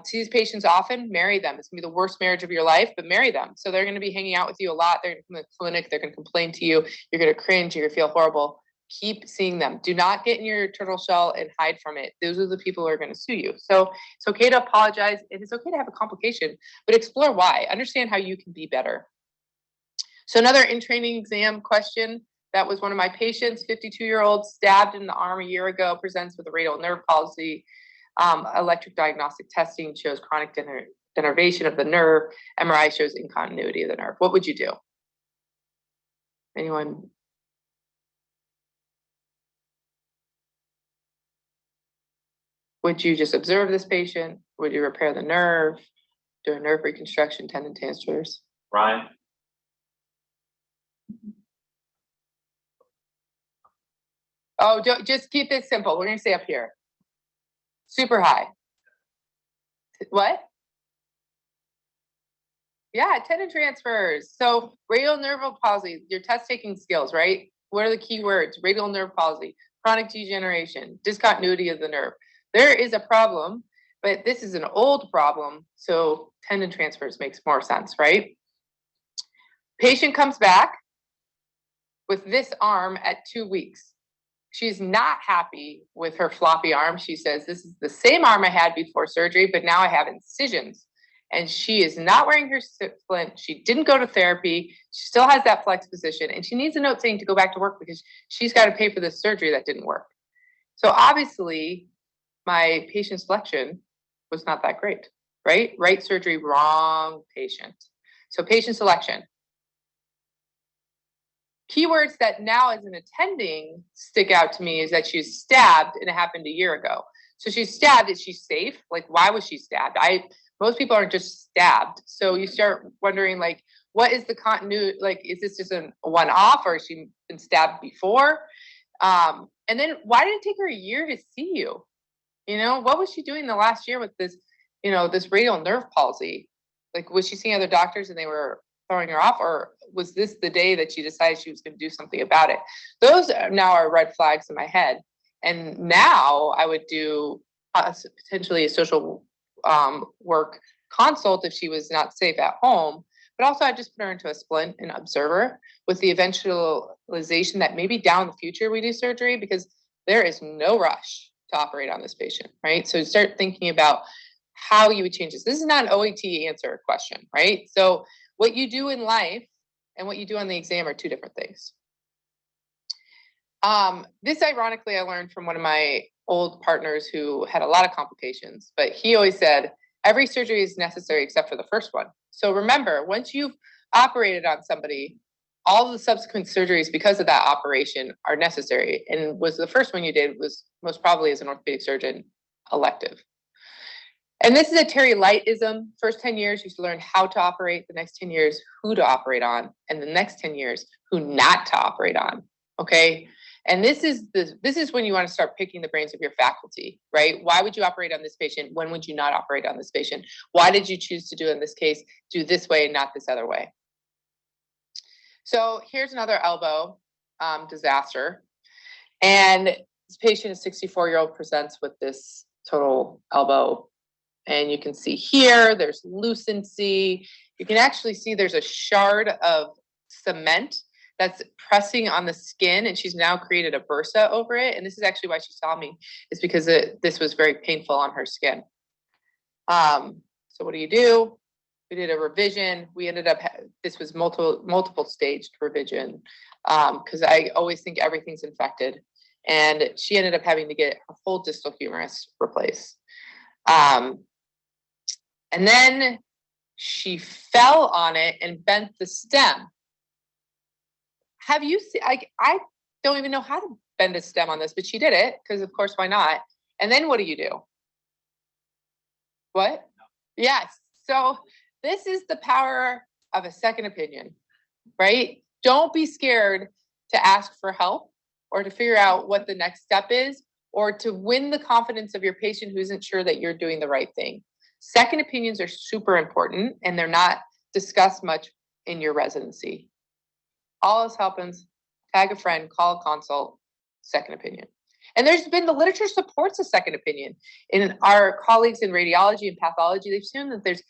See these patients often, marry them. It's gonna be the worst marriage of your life, but marry them. So they're gonna be hanging out with you a lot. They're gonna come to the clinic. They're gonna complain to you. You're gonna cringe. You're gonna feel horrible. Keep seeing them. Do not get in your turtle shell and hide from it. Those are the people who are gonna sue you. So it's okay to apologize. It is okay to have a complication, but explore why. Understand how you can be better. So another in-training exam question. That was one of my patients, 52-year-old, stabbed in the arm a year ago, presents with a radial nerve palsy. Electric diagnostic testing shows chronic denervation of the nerve. MRI shows incontinuity of the nerve. What would you do? Anyone? Would you just observe this patient? Would you repair the nerve? Do a nerve reconstruction, tendon transfers? Ryan? Oh, just keep it simple. We're going to stay up here. Super high. What? Yeah, tendon transfers. So radial nerve palsy, your test taking skills, right? What are the key words? Radial nerve palsy, chronic degeneration, discontinuity of the nerve. There is a problem, but this is an old problem. So tendon transfers makes more sense, right? Patient comes back with this arm at 2 weeks. She's not happy with her floppy arm. She says, this is the same arm I had before surgery, but now I have incisions. And she is not wearing her splint. She didn't go to therapy. She still has that flex position. And she needs a note saying to go back to work because she's got to pay for this surgery that didn't work. So obviously, my patient selection was not that great, right? Right surgery, wrong patient. So patient selection. Keywords that now as an attending stick out to me is that she's stabbed and it happened a year ago. So she's stabbed. Is she safe? Like, why was she stabbed? Most people aren't just stabbed. So you start wondering, like, what is the continuity? Like, is this just a one-off or has she been stabbed before? And then why did it take her a year to see you? What was she doing the last year with this, this radial nerve palsy? Like, was she seeing other doctors and they were throwing her off, or was this the day that she decided she was going to do something about it? Those now are red flags in my head. And now I would do potentially a social work consult if she was not safe at home, but also I just put her into a splint and observe her with the eventualization that maybe down the future we do surgery, because there is no rush to operate on this patient, right? So start thinking about how you would change this. This is not an OAT answer question, right? So what you do in life and what you do on the exam are two different things. This, ironically, I learned from one of my old partners who had a lot of complications, but he always said, every surgery is necessary except for the first one. So remember, once you've operated on somebody, all the subsequent surgeries because of that operation are necessary. And was the first one you did was most probably as an orthopedic surgeon elective. And this is a Terry Light-ism. First 10 years, you should learn how to operate. The next 10 years, who to operate on. And the next 10 years, who not to operate on. Okay? And this is when you want to start picking the brains of your faculty, right? Why would you operate on this patient? When would you not operate on this patient? Why did you choose to do in this case, do this way and not this other way? So here's another elbow disaster. And this patient, a 64-year-old, presents with this total elbow. And you can see here, there's lucency. You can actually see there's a shard of cement that's pressing on the skin, and she's now created a bursa over it. And this is actually why she saw me, is because this was very painful on her skin. So what do? We did a revision. We ended up, this was multiple staged revision, because I always think everything's infected. And she ended up having to get her whole distal humerus replaced. And then she fell on it and bent the stem. Have you seen, I don't even know how to bend a stem on this, but she did it because of course, why not? And then what do? What? Yes. So this is the power of a second opinion, right? Don't be scared to ask for help or to figure out what the next step is, or to win the confidence of your patient who isn't sure that you're doing the right thing. Second opinions are super important, and they're not discussed much in your residency. All else happens, tag a friend, call a consult, second opinion. And there's been, the literature supports a second opinion. In our colleagues in radiology and pathology, they've shown that there's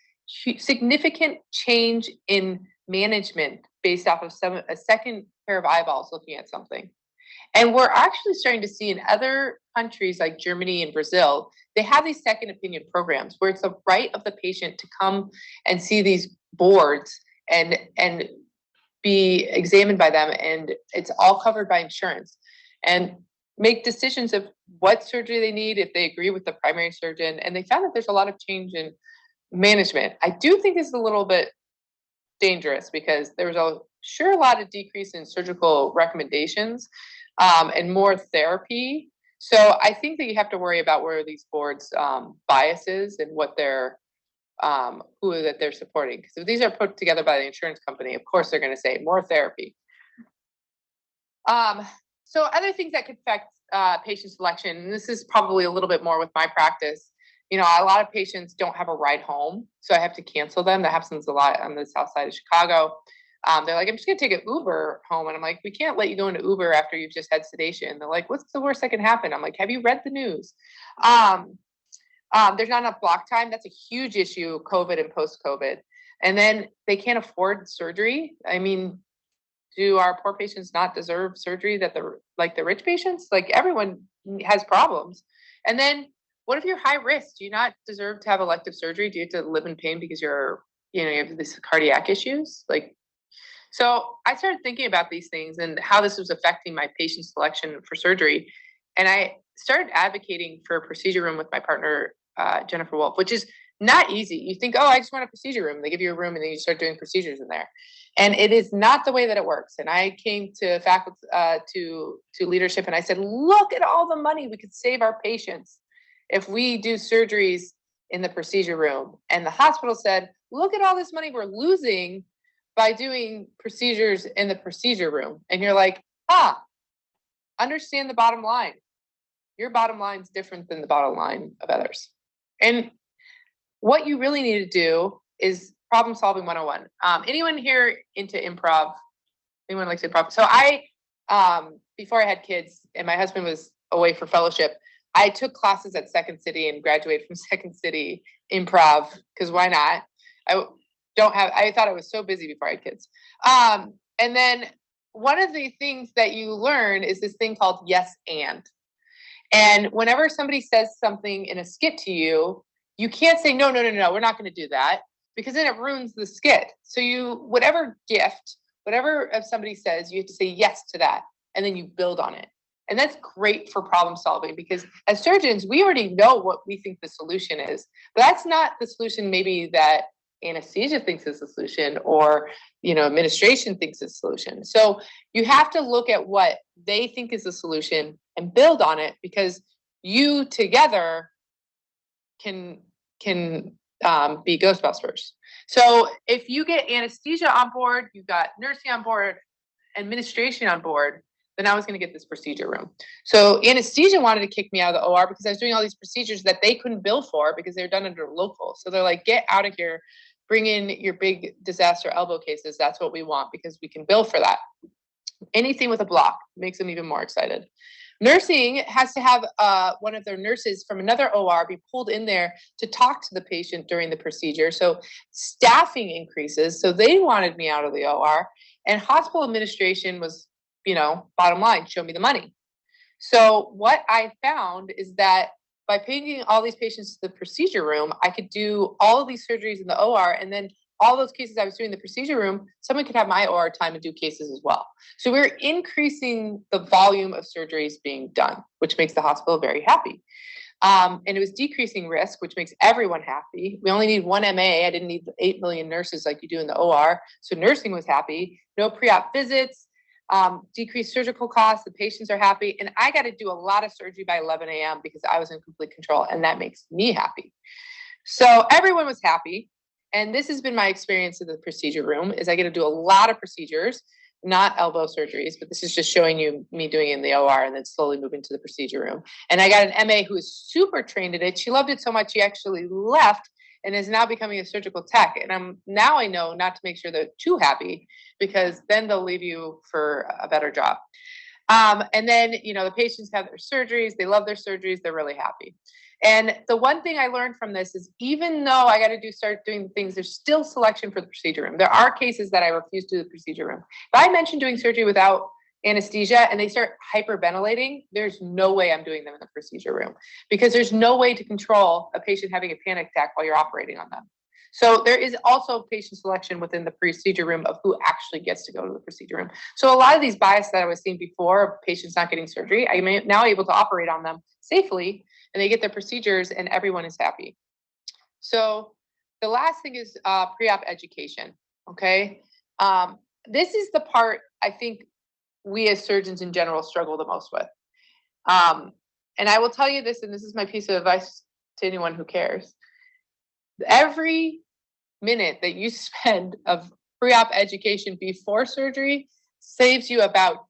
significant change in management based off of a second pair of eyeballs looking at something. And we're actually starting to see in other countries like Germany and Brazil, they have these second opinion programs where it's the right of the patient to come and see these boards and be examined by them. And it's all covered by insurance, and make decisions of what surgery they need if they agree with the primary surgeon. And they found that there's a lot of change in management. I do think it's a little bit dangerous because there was a lot of decrease in surgical recommendations and more therapy. So I think that you have to worry about where these boards' biases and what they're who that they're supporting. Because if these are put together by the insurance company, of course they're going to say more therapy. So other things that could affect patient selection, and this is probably a little bit more with my practice. You know, a lot of patients don't have a ride home, so I have to cancel them. That happens a lot on the south side of Chicago. They're like, I'm just going to take an Uber home. And I'm like, we can't let you go into Uber after you've just had sedation. They're like, what's the worst that can happen? I'm like, have you read the news? There's not enough block time. That's a huge issue, COVID and post-COVID. And then they can't afford surgery. I mean, do our poor patients not deserve surgery that like the rich patients? Like, everyone has problems. And then what if you're high risk? Do you not deserve to have elective surgery? Do you have to live in pain because you have these cardiac issues? So I started thinking about these things and how this was affecting my patient selection for surgery. And I started advocating for a procedure room with my partner, Jennifer Wolf, which is not easy. You think, oh, I just want a procedure room. They give you a room and then you start doing procedures in there. And it is not the way that it works. And I came to faculty, to leadership, and I said, look at all the money we could save our patients if we do surgeries in the procedure room. And the hospital said, look at all this money we're losing by doing procedures in the procedure room. And you're like, understand the bottom line. Your bottom line is different than the bottom line of others. And what you really need to do is problem solving 101. Anyone here into improv? Anyone likes improv? So I, before I had kids and my husband was away for fellowship, I took classes at Second City and graduated from Second City improv, because why not? I thought I was so busy before I had kids. And then one of the things that you learn is this thing called yes and. And whenever somebody says something in a skit to you, you can't say, no, we're not going to do that, because then it ruins the skit. So whatever gift, whatever somebody says, you have to say yes to that, and then you build on it. And that's great for problem solving, because as surgeons, we already know what we think the solution is, but that's not the solution maybe that anesthesia thinks is the solution, or administration thinks is the solution. So you have to look at what they think is the solution and build on it, because you together can be Ghostbusters. So if you get anesthesia on board, you've got nursing on board, administration on board, then I was going to get this procedure room. So anesthesia wanted to kick me out of the OR because I was doing all these procedures that they couldn't bill for because they were done under local. So they're like, get out of here, bring in your big disaster elbow cases. That's what we want because we can bill for that. Anything with a block makes them even more excited. Nursing has to have one of their nurses from another OR be pulled in there to talk to the patient during the procedure. So staffing increases. So they wanted me out of the OR. And hospital administration was, bottom line, show me the money. So what I found is that by paying all these patients to the procedure room, I could do all of these surgeries in the OR, and then all those cases I was doing in the procedure room, someone could have my OR time and do cases as well. So we're increasing the volume of surgeries being done, which makes the hospital very happy. And it was decreasing risk, which makes everyone happy. We only need one MA. I didn't need 8 million nurses like you do in the OR. So nursing was happy. No pre-op visits, decreased surgical costs. The patients are happy. And I got to do a lot of surgery by 11 a.m. because I was in complete control. And that makes me happy. So everyone was happy. And this has been my experience in the procedure room is I get to do a lot of procedures, not elbow surgeries, but this is just showing you me doing it in the OR and then slowly moving to the procedure room. And I got an MA who is super trained in it. She loved it so much she actually left and is now becoming a surgical tech. And now I know not to make sure they're too happy because then they'll leave you for a better job. And then, the patients have their surgeries. They love their surgeries. They're really happy. And the one thing I learned from this is even though I got to start doing things, there's still selection for the procedure room. There are cases that I refuse to do the procedure room. If I mention doing surgery without anesthesia and they start hyperventilating, there's no way I'm doing them in the procedure room because there's no way to control a patient having a panic attack while you're operating on them. So there is also patient selection within the procedure room of who actually gets to go to the procedure room. So a lot of these bias that I was seeing before of patients not getting surgery, I am now able to operate on them safely and they get their procedures and everyone is happy. So the last thing is pre-op education, okay? This is the part I think we as surgeons in general struggle the most with. And I will tell you this, and this is my piece of advice to anyone who cares. Every minute that you spend of pre-op education before surgery saves you about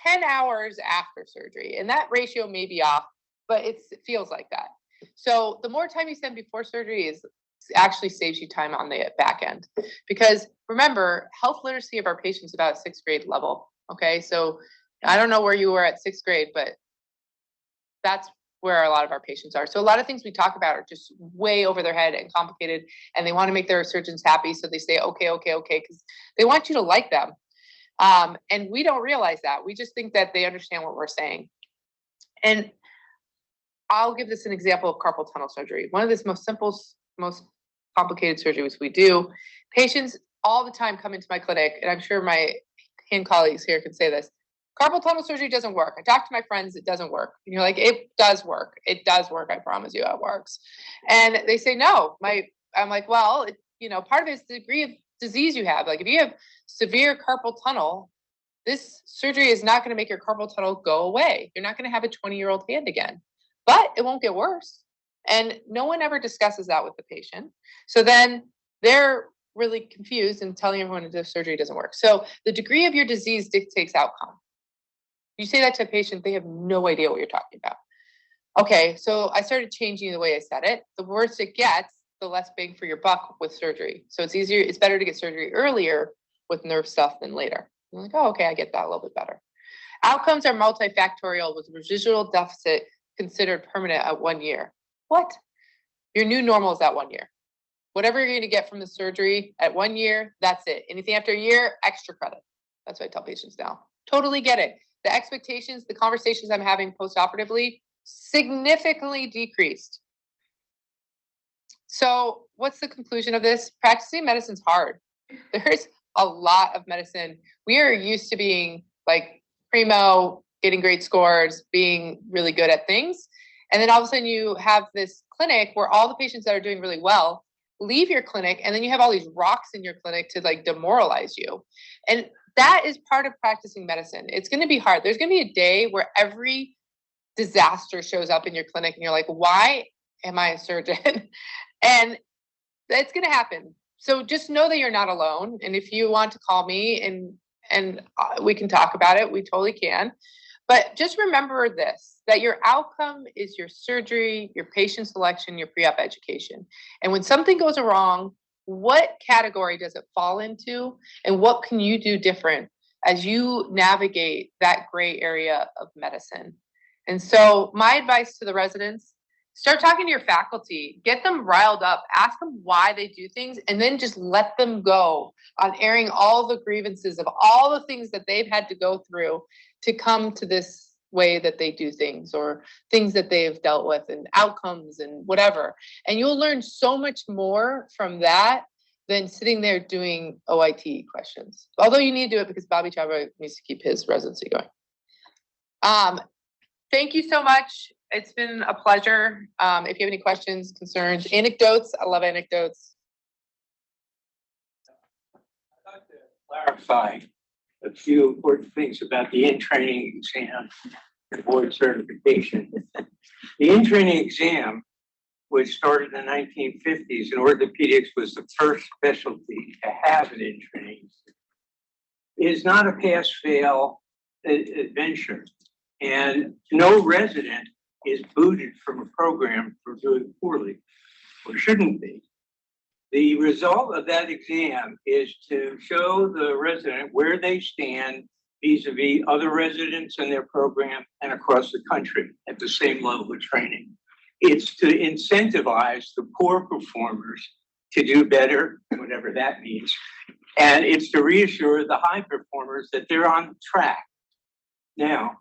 10 hours after surgery. And that ratio may be off, but it feels like that. So the more time you spend before surgery actually saves you time on the back end. Because remember, health literacy of our patients is about 6th grade level. Okay, so I don't know where you were at 6th grade, but that's where a lot of our patients are. So a lot of things we talk about are just way over their head and complicated, and they want to make their surgeons happy. So they say, okay, because they want you to like them. And we don't realize that. We just think that they understand what we're saying. And I'll give this an example of carpal tunnel surgery. One of the most simple, most complicated surgeries we do. Patients all the time come into my clinic, and I'm sure my hand colleagues here can say this. Carpal tunnel surgery doesn't work. I talk to my friends, it doesn't work. And you're like, it does work. It does work. I promise you it works. And they say, no, I'm like, well, part of it is the degree of disease you have. Like if you have severe carpal tunnel, this surgery is not going to make your carpal tunnel go away. You're not going to have a 20-year-old hand again, but it won't get worse. And no one ever discusses that with the patient. So then they're really confused and telling everyone that the surgery doesn't work. So the degree of your disease dictates outcome. You say that to a patient, they have no idea what you're talking about. Okay, so I started changing the way I said it. The worse it gets, the less bang for your buck with surgery. So it's better to get surgery earlier with nerve stuff than later. I'm like, oh, okay, I get that a little bit better. Outcomes are multifactorial with residual deficit considered permanent at 1 year. What? Your new normal is at 1 year. Whatever you're going to get from the surgery at 1 year, that's it. Anything after a year, extra credit. That's what I tell patients now. Totally get it. The expectations, the conversations I'm having post-operatively significantly decreased. So what's the conclusion of this? Practicing medicine's hard. There's a lot of medicine. We are used to being like primo, getting great scores, being really good at things. And then all of a sudden you have this clinic where all the patients that are doing really well leave your clinic, and then you have all these rocks in your clinic to like demoralize you. And that is part of practicing medicine. It's going to be hard. There's going to be a day where every disaster shows up in your clinic and you're like, why am I a surgeon? And that's going to happen. So just know that you're not alone. And if you want to call me and and we can talk about it. We totally can. But just remember this, that your outcome is your surgery, your patient selection, your pre-op education. And when something goes wrong, what category does it fall into? And what can you do different as you navigate that gray area of medicine? And so my advice to the residents, start talking to your faculty, get them riled up, ask them why they do things, and then just let them go on airing all the grievances of all the things that they've had to go through to come to this way that they do things, or things that they've dealt with and outcomes and whatever. And you'll learn so much more from that than sitting there doing OIT questions. Although you need to do it because Bobby Chava needs to keep his residency going. Thank you so much. It's been a pleasure. If you have any questions, concerns, anecdotes, I love anecdotes. I'd like to clarify a few important things about the in-training exam and board certification. The in-training exam was started in the 1950s, and orthopedics was the first specialty to have an in-training. It is not a pass-fail adventure, and no resident is booted from a program for doing poorly, or shouldn't be. The result of that exam is to show the resident where they stand vis-a-vis other residents in their program and across the country at the same level of training. It's to incentivize the poor performers to do better, whatever that means. And it's to reassure the high performers that they're on track. Now,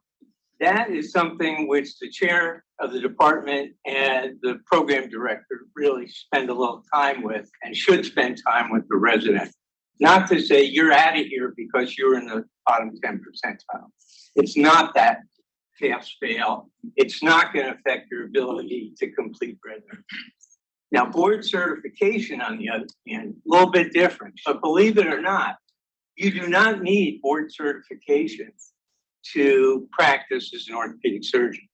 that is something which the chair of the department and the program director really spend a little time with, and should spend time with the resident. Not to say you're out of here because you're in the bottom 10 percentile. It's not that pass-fail. It's not going to affect your ability to complete residency. Now, board certification, on the other hand, a little bit different. But believe it or not, you do not need board certification to practice as an orthopedic surgeon.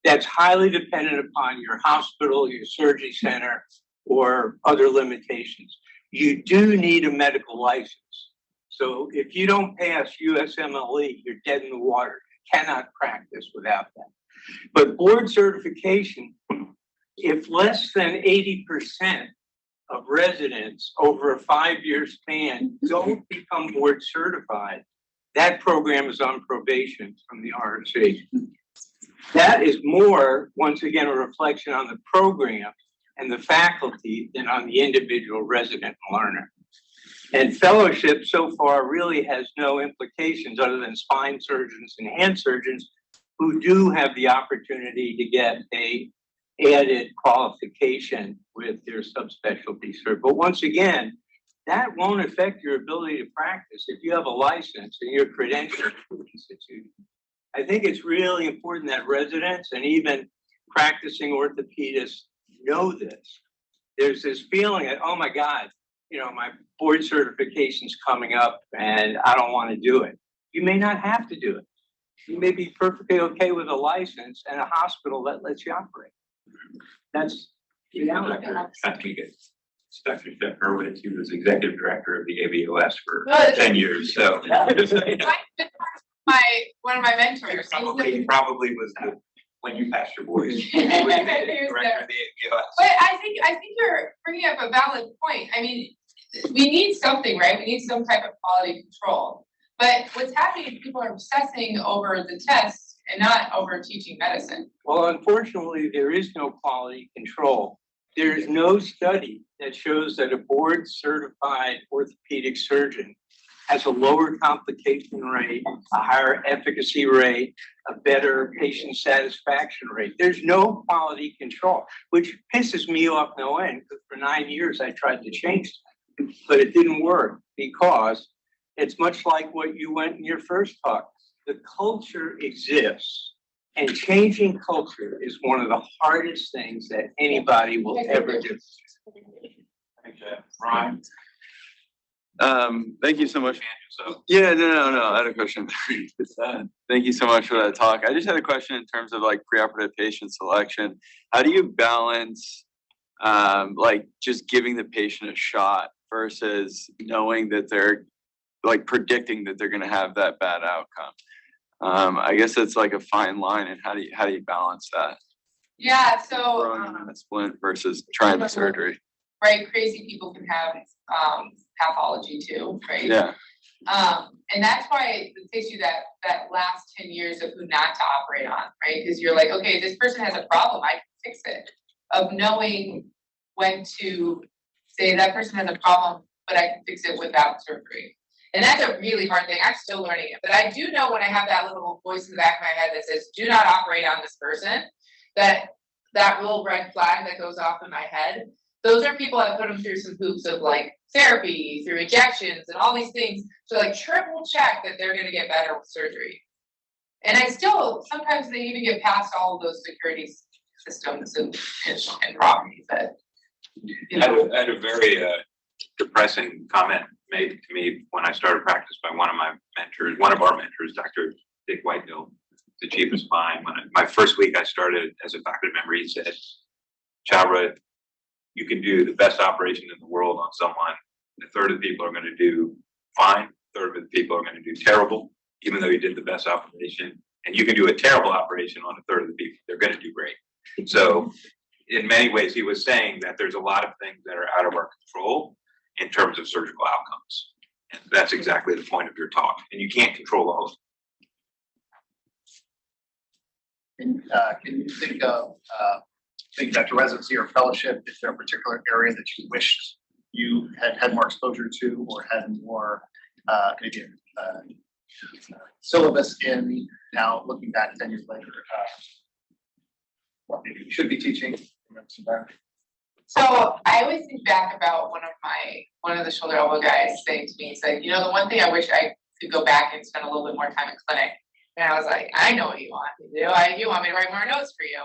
That's highly dependent upon your hospital, your surgery center, or other limitations. You do need a medical license. So if you don't pass USMLE, you're dead in the water. You cannot practice without that. But board certification, if less than 80% of residents over a 5-year span don't become board certified, that program is on probation from the RSA. That is more, once again, a reflection on the program and the faculty than on the individual resident and learner. And fellowship so far really has no implications other than spine surgeons and hand surgeons who do have the opportunity to get a added qualification with their subspecialty cert. But once again, that won't affect your ability to practice if you have a license and you're credentialed to the institute. I think it's really important that residents and even practicing orthopedists know this. There's this feeling that, oh my God, you know, my board certification's coming up and I don't want to do it. You may not have to do it. You may be perfectly okay with a license and a hospital that lets you operate. That's reality. Dr. Jeff Hurwitz, he was executive director of the ABOS for 10 years. So One of my mentors. He probably was when you passed your board. He was the director of the ABOS. But I think you're bringing up a valid point. I mean, we need something, right? We need some type of quality control. But what's happening is people are obsessing over the tests and not over teaching medicine. Well, unfortunately, there is no quality control. There is no study that shows that a board certified orthopedic surgeon has a lower complication rate, a higher efficacy rate, a better patient satisfaction rate. There's no quality control, which pisses me off no end, because for 9 years I tried to change that, but it didn't work because it's much like what you went in your first talk. The culture exists, and changing culture is one of the hardest things that anybody will ever do. Thanks, Jeff. Ryan? Thank you so much. Yeah, no. I had a question. Thank you so much for that talk. I just had a question in terms of like preoperative patient selection. How do you balance like just giving the patient a shot versus knowing that they're like predicting that they're gonna have that bad outcome. I guess it's like a fine line, and how do you balance that? Yeah, so, Throwing in a splint versus trying the surgery. right, crazy people can have, pathology too, right? Yeah. And that's why it takes you that last 10 years of who not to operate on, right? Because you're like, okay, this person has a problem, I can fix it. Of knowing when to say that person has a problem, but I can fix it without surgery. And that's a really hard thing. I'm still learning it. But I do know when I have that little voice in the back of my head that says, do not operate on this person, that little red flag that goes off in my head, those are people I put them through some hoops of like therapy, through injections and all these things. So like triple check that they're gonna get better with surgery. And I still, sometimes they even get past all of those security systems and properties that, you know. I had a very depressing comment made to me when I started practice by one of our mentors, Dr. Dick Whitehill, the chief of spine. My first week I started as a faculty member, he said, Chabra, you can do the best operation in the world on someone. A third of the people are going to do fine. A third of the people are going to do terrible, even though you did the best operation. And you can do a terrible operation on a third of the people. They're going to do great. So in many ways, he was saying that there's a lot of things that are out of our control in terms of surgical outcomes. And that's exactly the point of your talk. And you can't control all of them. Can you think about your residency or fellowship? Is there a particular area that you wished you had more exposure to, or had more maybe syllabus in? Now looking back 10 years later, what maybe you should be teaching? So I always think back about one of the shoulder elbow guys saying to me, he said, you know, the one thing I wish I could go back and spend a little bit more time in clinic. And I was like, I know what you want me to do. You want me to write more notes for you.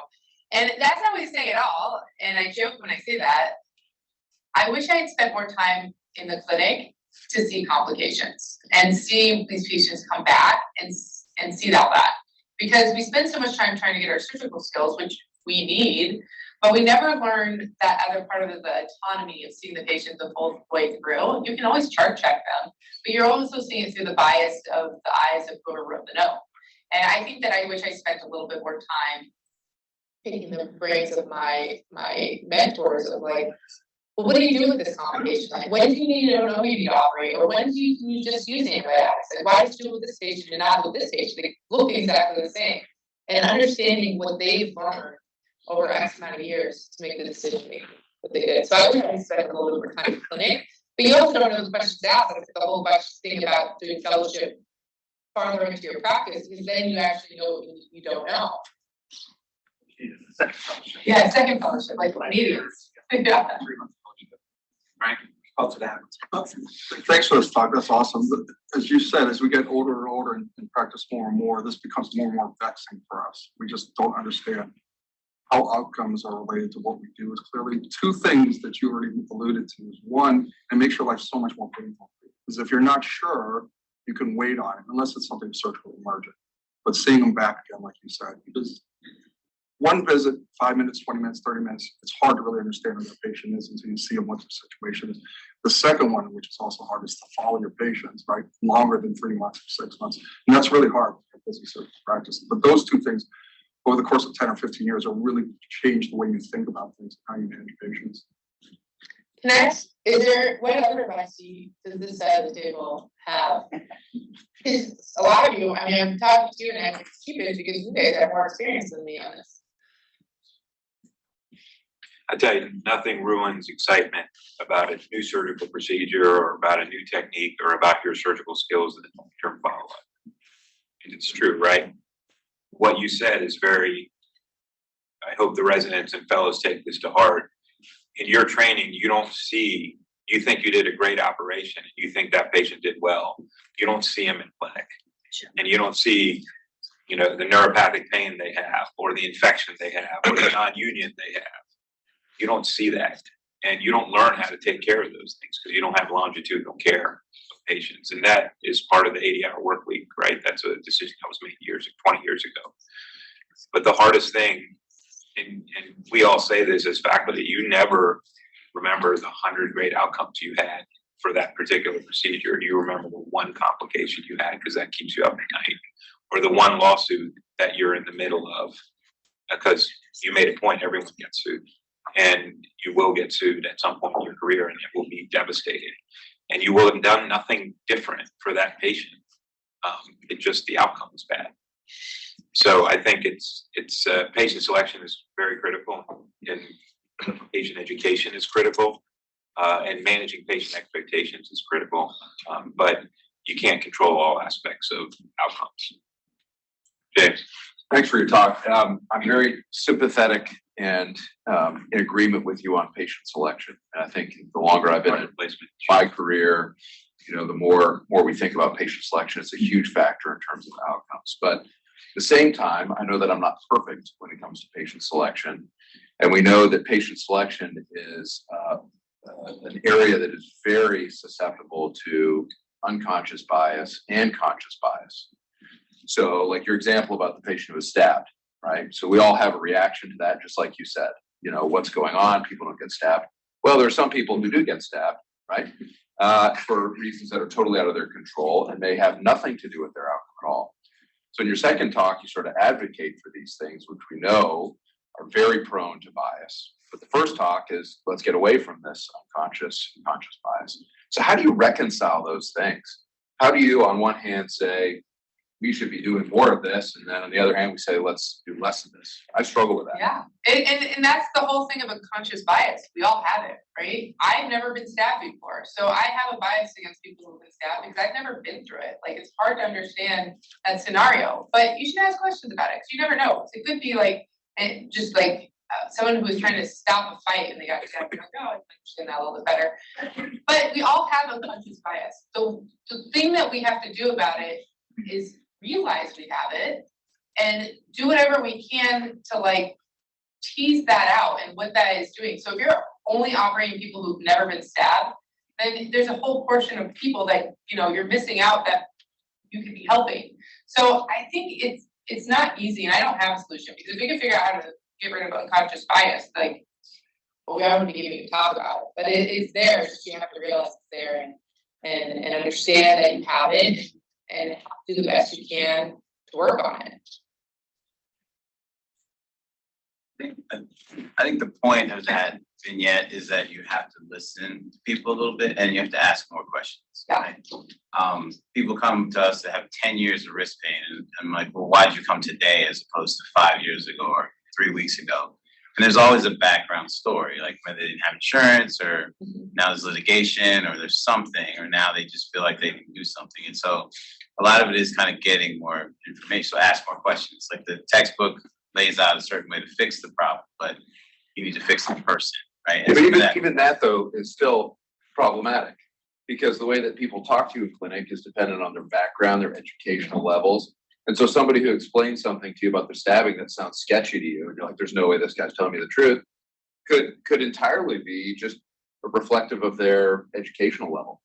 And that's not what he's saying at all. And I joke when I say that. I wish I had spent more time in the clinic to see complications and see these patients come back and see all that. Because we spend so much time trying to get our surgical skills, which we need, but we never learned that other part of the autonomy of seeing the patient the full way through. You can always chart check them, but you're also seeing it through the bias of the eyes of whoever wrote the note. And I think that I wish I spent a little bit more time picking the brains of my mentors of like, well, what do you do with this complication? Like, when do you need to know you need to operate? Or when do you just use antibiotics? Like, why is it with this patient and not with this patient? They look exactly the same. And understanding what they've learned over X amount of years to make the decision making that they did. So I wish I spent a little bit more time in clinic, but you also don't know the questions asked. That's the whole thing about doing fellowship farther into your practice, because then you actually know what you don't know. Yeah, second fellowship, like Canadians. Yeah. Right? Thanks for this talk. That's awesome. But as you said, as we get older and older and practice more and more, this becomes more and more vexing for us. We just don't understand how outcomes are related to what we do. Is clearly two things that you already alluded to. Is one, it makes your life so much more painful. Because if you're not sure, you can wait on it, unless it's something surgically emergent. But seeing them back again, like you said, because one visit, 5 minutes, 20 minutes, 30 minutes, it's hard to really understand who the patient is until you see them, what the situation is. The second one, which is also hard, is to follow your patients, right? Longer than 3 months or 6 months. And that's really hard for busy surgical practice. But those two things, over the course of 10 or 15 years, will really change the way you think about things and how you manage patients. Next, what other advice does this side of the table have? Because a lot of you, I mean, I'm talking to you and I keep it because you guys have more experience than me on this. I tell you, nothing ruins excitement about a new surgical procedure or about a new technique or about your surgical skills than long-term follow-up. And it's true, right? What you said is I hope the residents and fellows take this to heart. In your training, you think you did a great operation and you think that patient did well. You don't see them in clinic. And you don't see, the neuropathic pain they have or the infection they have or the non-union they have. You don't see that. And you don't learn how to take care of those things because you don't have longitudinal care of patients. And that is part of the 80-hour work week, right? That's a decision that was made 20 years ago. But the hardest thing, and we all say this as faculty, you never remember the 100 great outcomes you had for that particular procedure. You remember the one complication you had because that keeps you up at night, or the one lawsuit that you're in the middle of, because you made a point, everyone gets sued, and you will get sued at some point in your career, and it will be devastating, and you will have done nothing different for that patient. It just, the outcome is bad. So I think it's patient selection is very critical, and patient education is critical, and managing patient expectations is critical. But you can't control all aspects of outcomes. James. Thanks for your talk. I'm very sympathetic and in agreement with you on patient selection. And I think the longer I've been in my career, you know, the more we think about patient selection, it's a huge factor in terms of outcomes. But at the same time, I know that I'm not perfect when it comes to patient selection. And we know that patient selection is an area that is very susceptible to unconscious bias and conscious bias. So like your example about the patient who was stabbed, right? So we all have a reaction to that, just like you said, you know, what's going on? People don't get stabbed. Well, there are some people who do get stabbed, right? For reasons that are totally out of their control and may have nothing to do with their outcome at all. So in your second talk, you sort of advocate for these things, which we know are very prone to bias. But the first talk is, let's get away from this unconscious and conscious bias. So how do you reconcile those things? How do you, on one hand, say, we should be doing more of this, and then on the other hand, we say, let's do less of this? I struggle with that. Yeah, and that's the whole thing of a conscious bias. We all have it, right? I've never been stabbed before, so I have a bias against people who've been stabbed because I've never been through it. Like, it's hard to understand that scenario, but you should ask questions about it because you never know. It could be like, just like someone who was trying to stop a fight and they got stabbed. Like, oh, I understand that a little bit better. But we all have unconscious bias. So the thing that we have to do about it is realize we have it and do whatever we can to like tease that out and what that is doing. So if you're only operating people who've never been stabbed, then there's a whole portion of people that, you know, you're missing out that you could be helping. So I think it's not easy, and I don't have a solution, because if we can figure out how to get rid of unconscious bias, like, well, we haven't given you a talk about it, but it is there. Just you have to realize it's there and understand that you have it and do the best you can to work on it. I think the point of that vignette is that you have to listen to people a little bit and you have to ask more questions. Yeah. Right? People come to us that have 10 years of wrist pain, and I'm like, well, why'd you come today as opposed to 5 years ago or 3 weeks ago? And there's always a background story, like whether they didn't have insurance, or now there's litigation, or there's something, or now they just feel like they can do something. And so a lot of it is kind of getting more information. So ask more questions. Like the textbook lays out a certain way to fix the problem, but you need to fix the person, right? Yeah, but even that though is still problematic, because the way that people talk to you in clinic is dependent on their background, their educational levels. And so somebody who explains something to you about their stabbing that sounds sketchy to you, and you're like, there's no way this guy's telling me the truth, could entirely be just reflective of their educational level.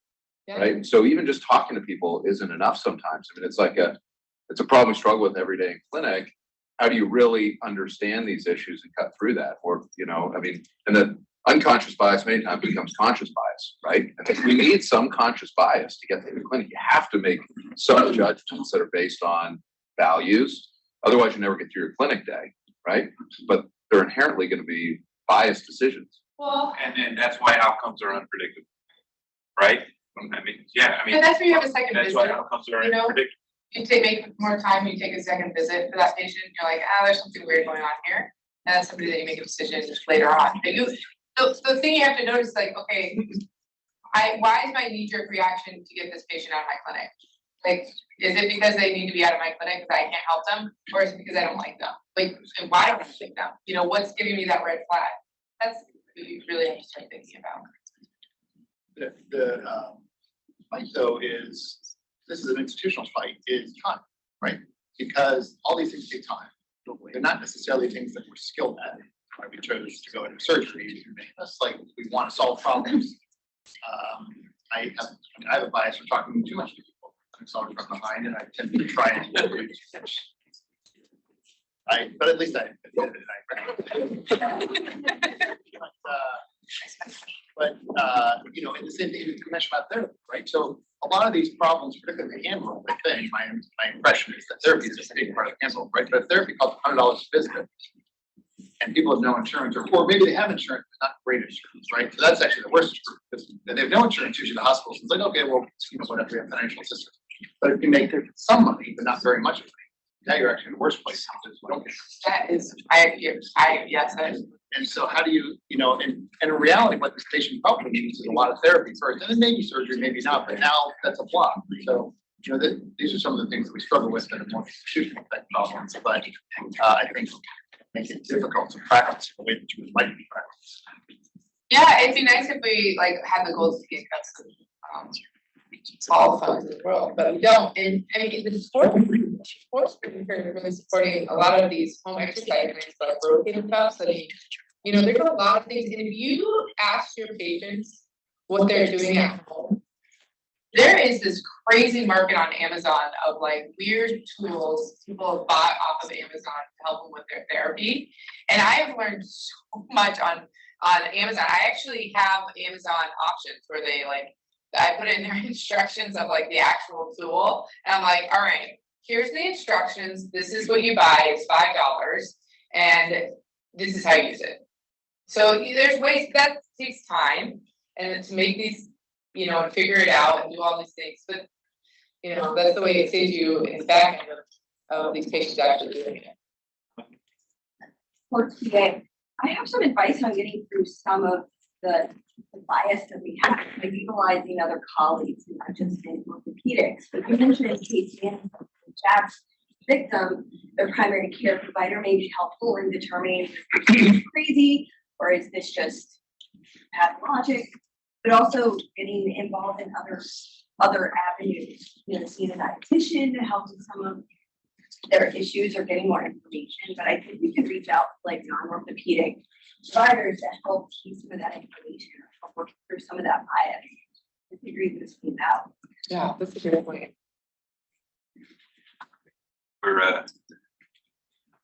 Yeah. Right. And so even just talking to people isn't enough sometimes. I mean, it's a problem we struggle with every day in clinic. How do you really understand these issues and cut through that? Or, you know, I mean, and the unconscious bias many times becomes conscious bias, right? And we need some conscious bias to get to the clinic. You have to make some judgments that are based on values. Otherwise, you never get through your clinic day, right? But they're inherently going to be biased decisions. Well, and that's why outcomes are unpredictable, right? I mean, yeah, I mean. But that's where you have a second visit. That's why outcomes are unpredictable. You make more time, you take a second visit for that patient, you're like, there's something weird going on here. And that's somebody that you make a decision later on. But the thing you have to notice, like, okay, why is my knee-jerk reaction to get this patient out of my clinic? Like, is it because they need to be out of my clinic because I can't help them? Or is it because I don't like them? Like, and why don't I like them? You know, what's giving me that red flag? That's what you really have to start thinking about. The fight though is, this is an institutional fight, is time, right? Because all these things take time. They're not necessarily things that we're skilled at. Right? We chose to go into surgery. That's like, we want to solve problems. I have a bias for talking too much to people. I'm sorry from behind, and I tend to try and but at least I but, you know, in the same thing you mentioned about therapy, right? So a lot of these problems, particularly the handle thing, my impression is that therapy is just a big part of the handle, right? But if therapy costs $100 a visit, and people have no insurance, or maybe they have insurance, but not great insurance, right? So that's actually the worst, because they have no insurance, usually the hospitals, it's like, okay, well, you know, whatever, we have financial assistance. But if you make some money, but not very much money, now you're actually in the worst place, because you don't get. That is, yes, And so how do you, you know, and in reality, what this patient probably needs is a lot of therapy first, and then maybe surgery, maybe not, but now that's a block. So, you know, these are some of the things that we struggle with that are more institutional type problems, but I think makes it difficult to practice the way that you would like to be practiced. yeah, it'd be nice if we like had the goals to get custody. All the funds in the world, but we don't. And I mean, the sports are really supporting a lot of these home exercise things like rotating stuff. So they, you know, there's a lot of things. And if you ask your patients what they're doing at home, there is this crazy market on Amazon of like weird tools people have bought off of Amazon to help them with their therapy. And I have learned so much on Amazon. I actually have Amazon options where they like, I put in their instructions of like the actual tool. And I'm like, all right, here's the instructions. This is what you buy. It's $5. And this is how you use it. So there's ways that takes time and to make these, you know, and figure it out and do all these things. But, you know, that's the way it saves you in the back end of these patients actually doing it. For today, I have some advice on getting through some of the bias that we have by utilizing other colleagues, not just in orthopedics. But you mentioned in case management, Jack's victim, their primary care provider may be helpful in determining if this is crazy or is this just pathologic, but also getting involved in other avenues, you know, seeing a dietitian to help with some of their issues or getting more information. But I think we can reach out to like non-orthopedic providers to help keep some of that information or help work through some of that bias and figure this thing out. Yeah, that's a good point. We're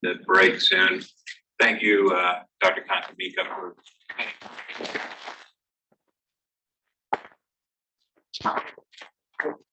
the break soon. Thank you, Dr. Conti Mica, for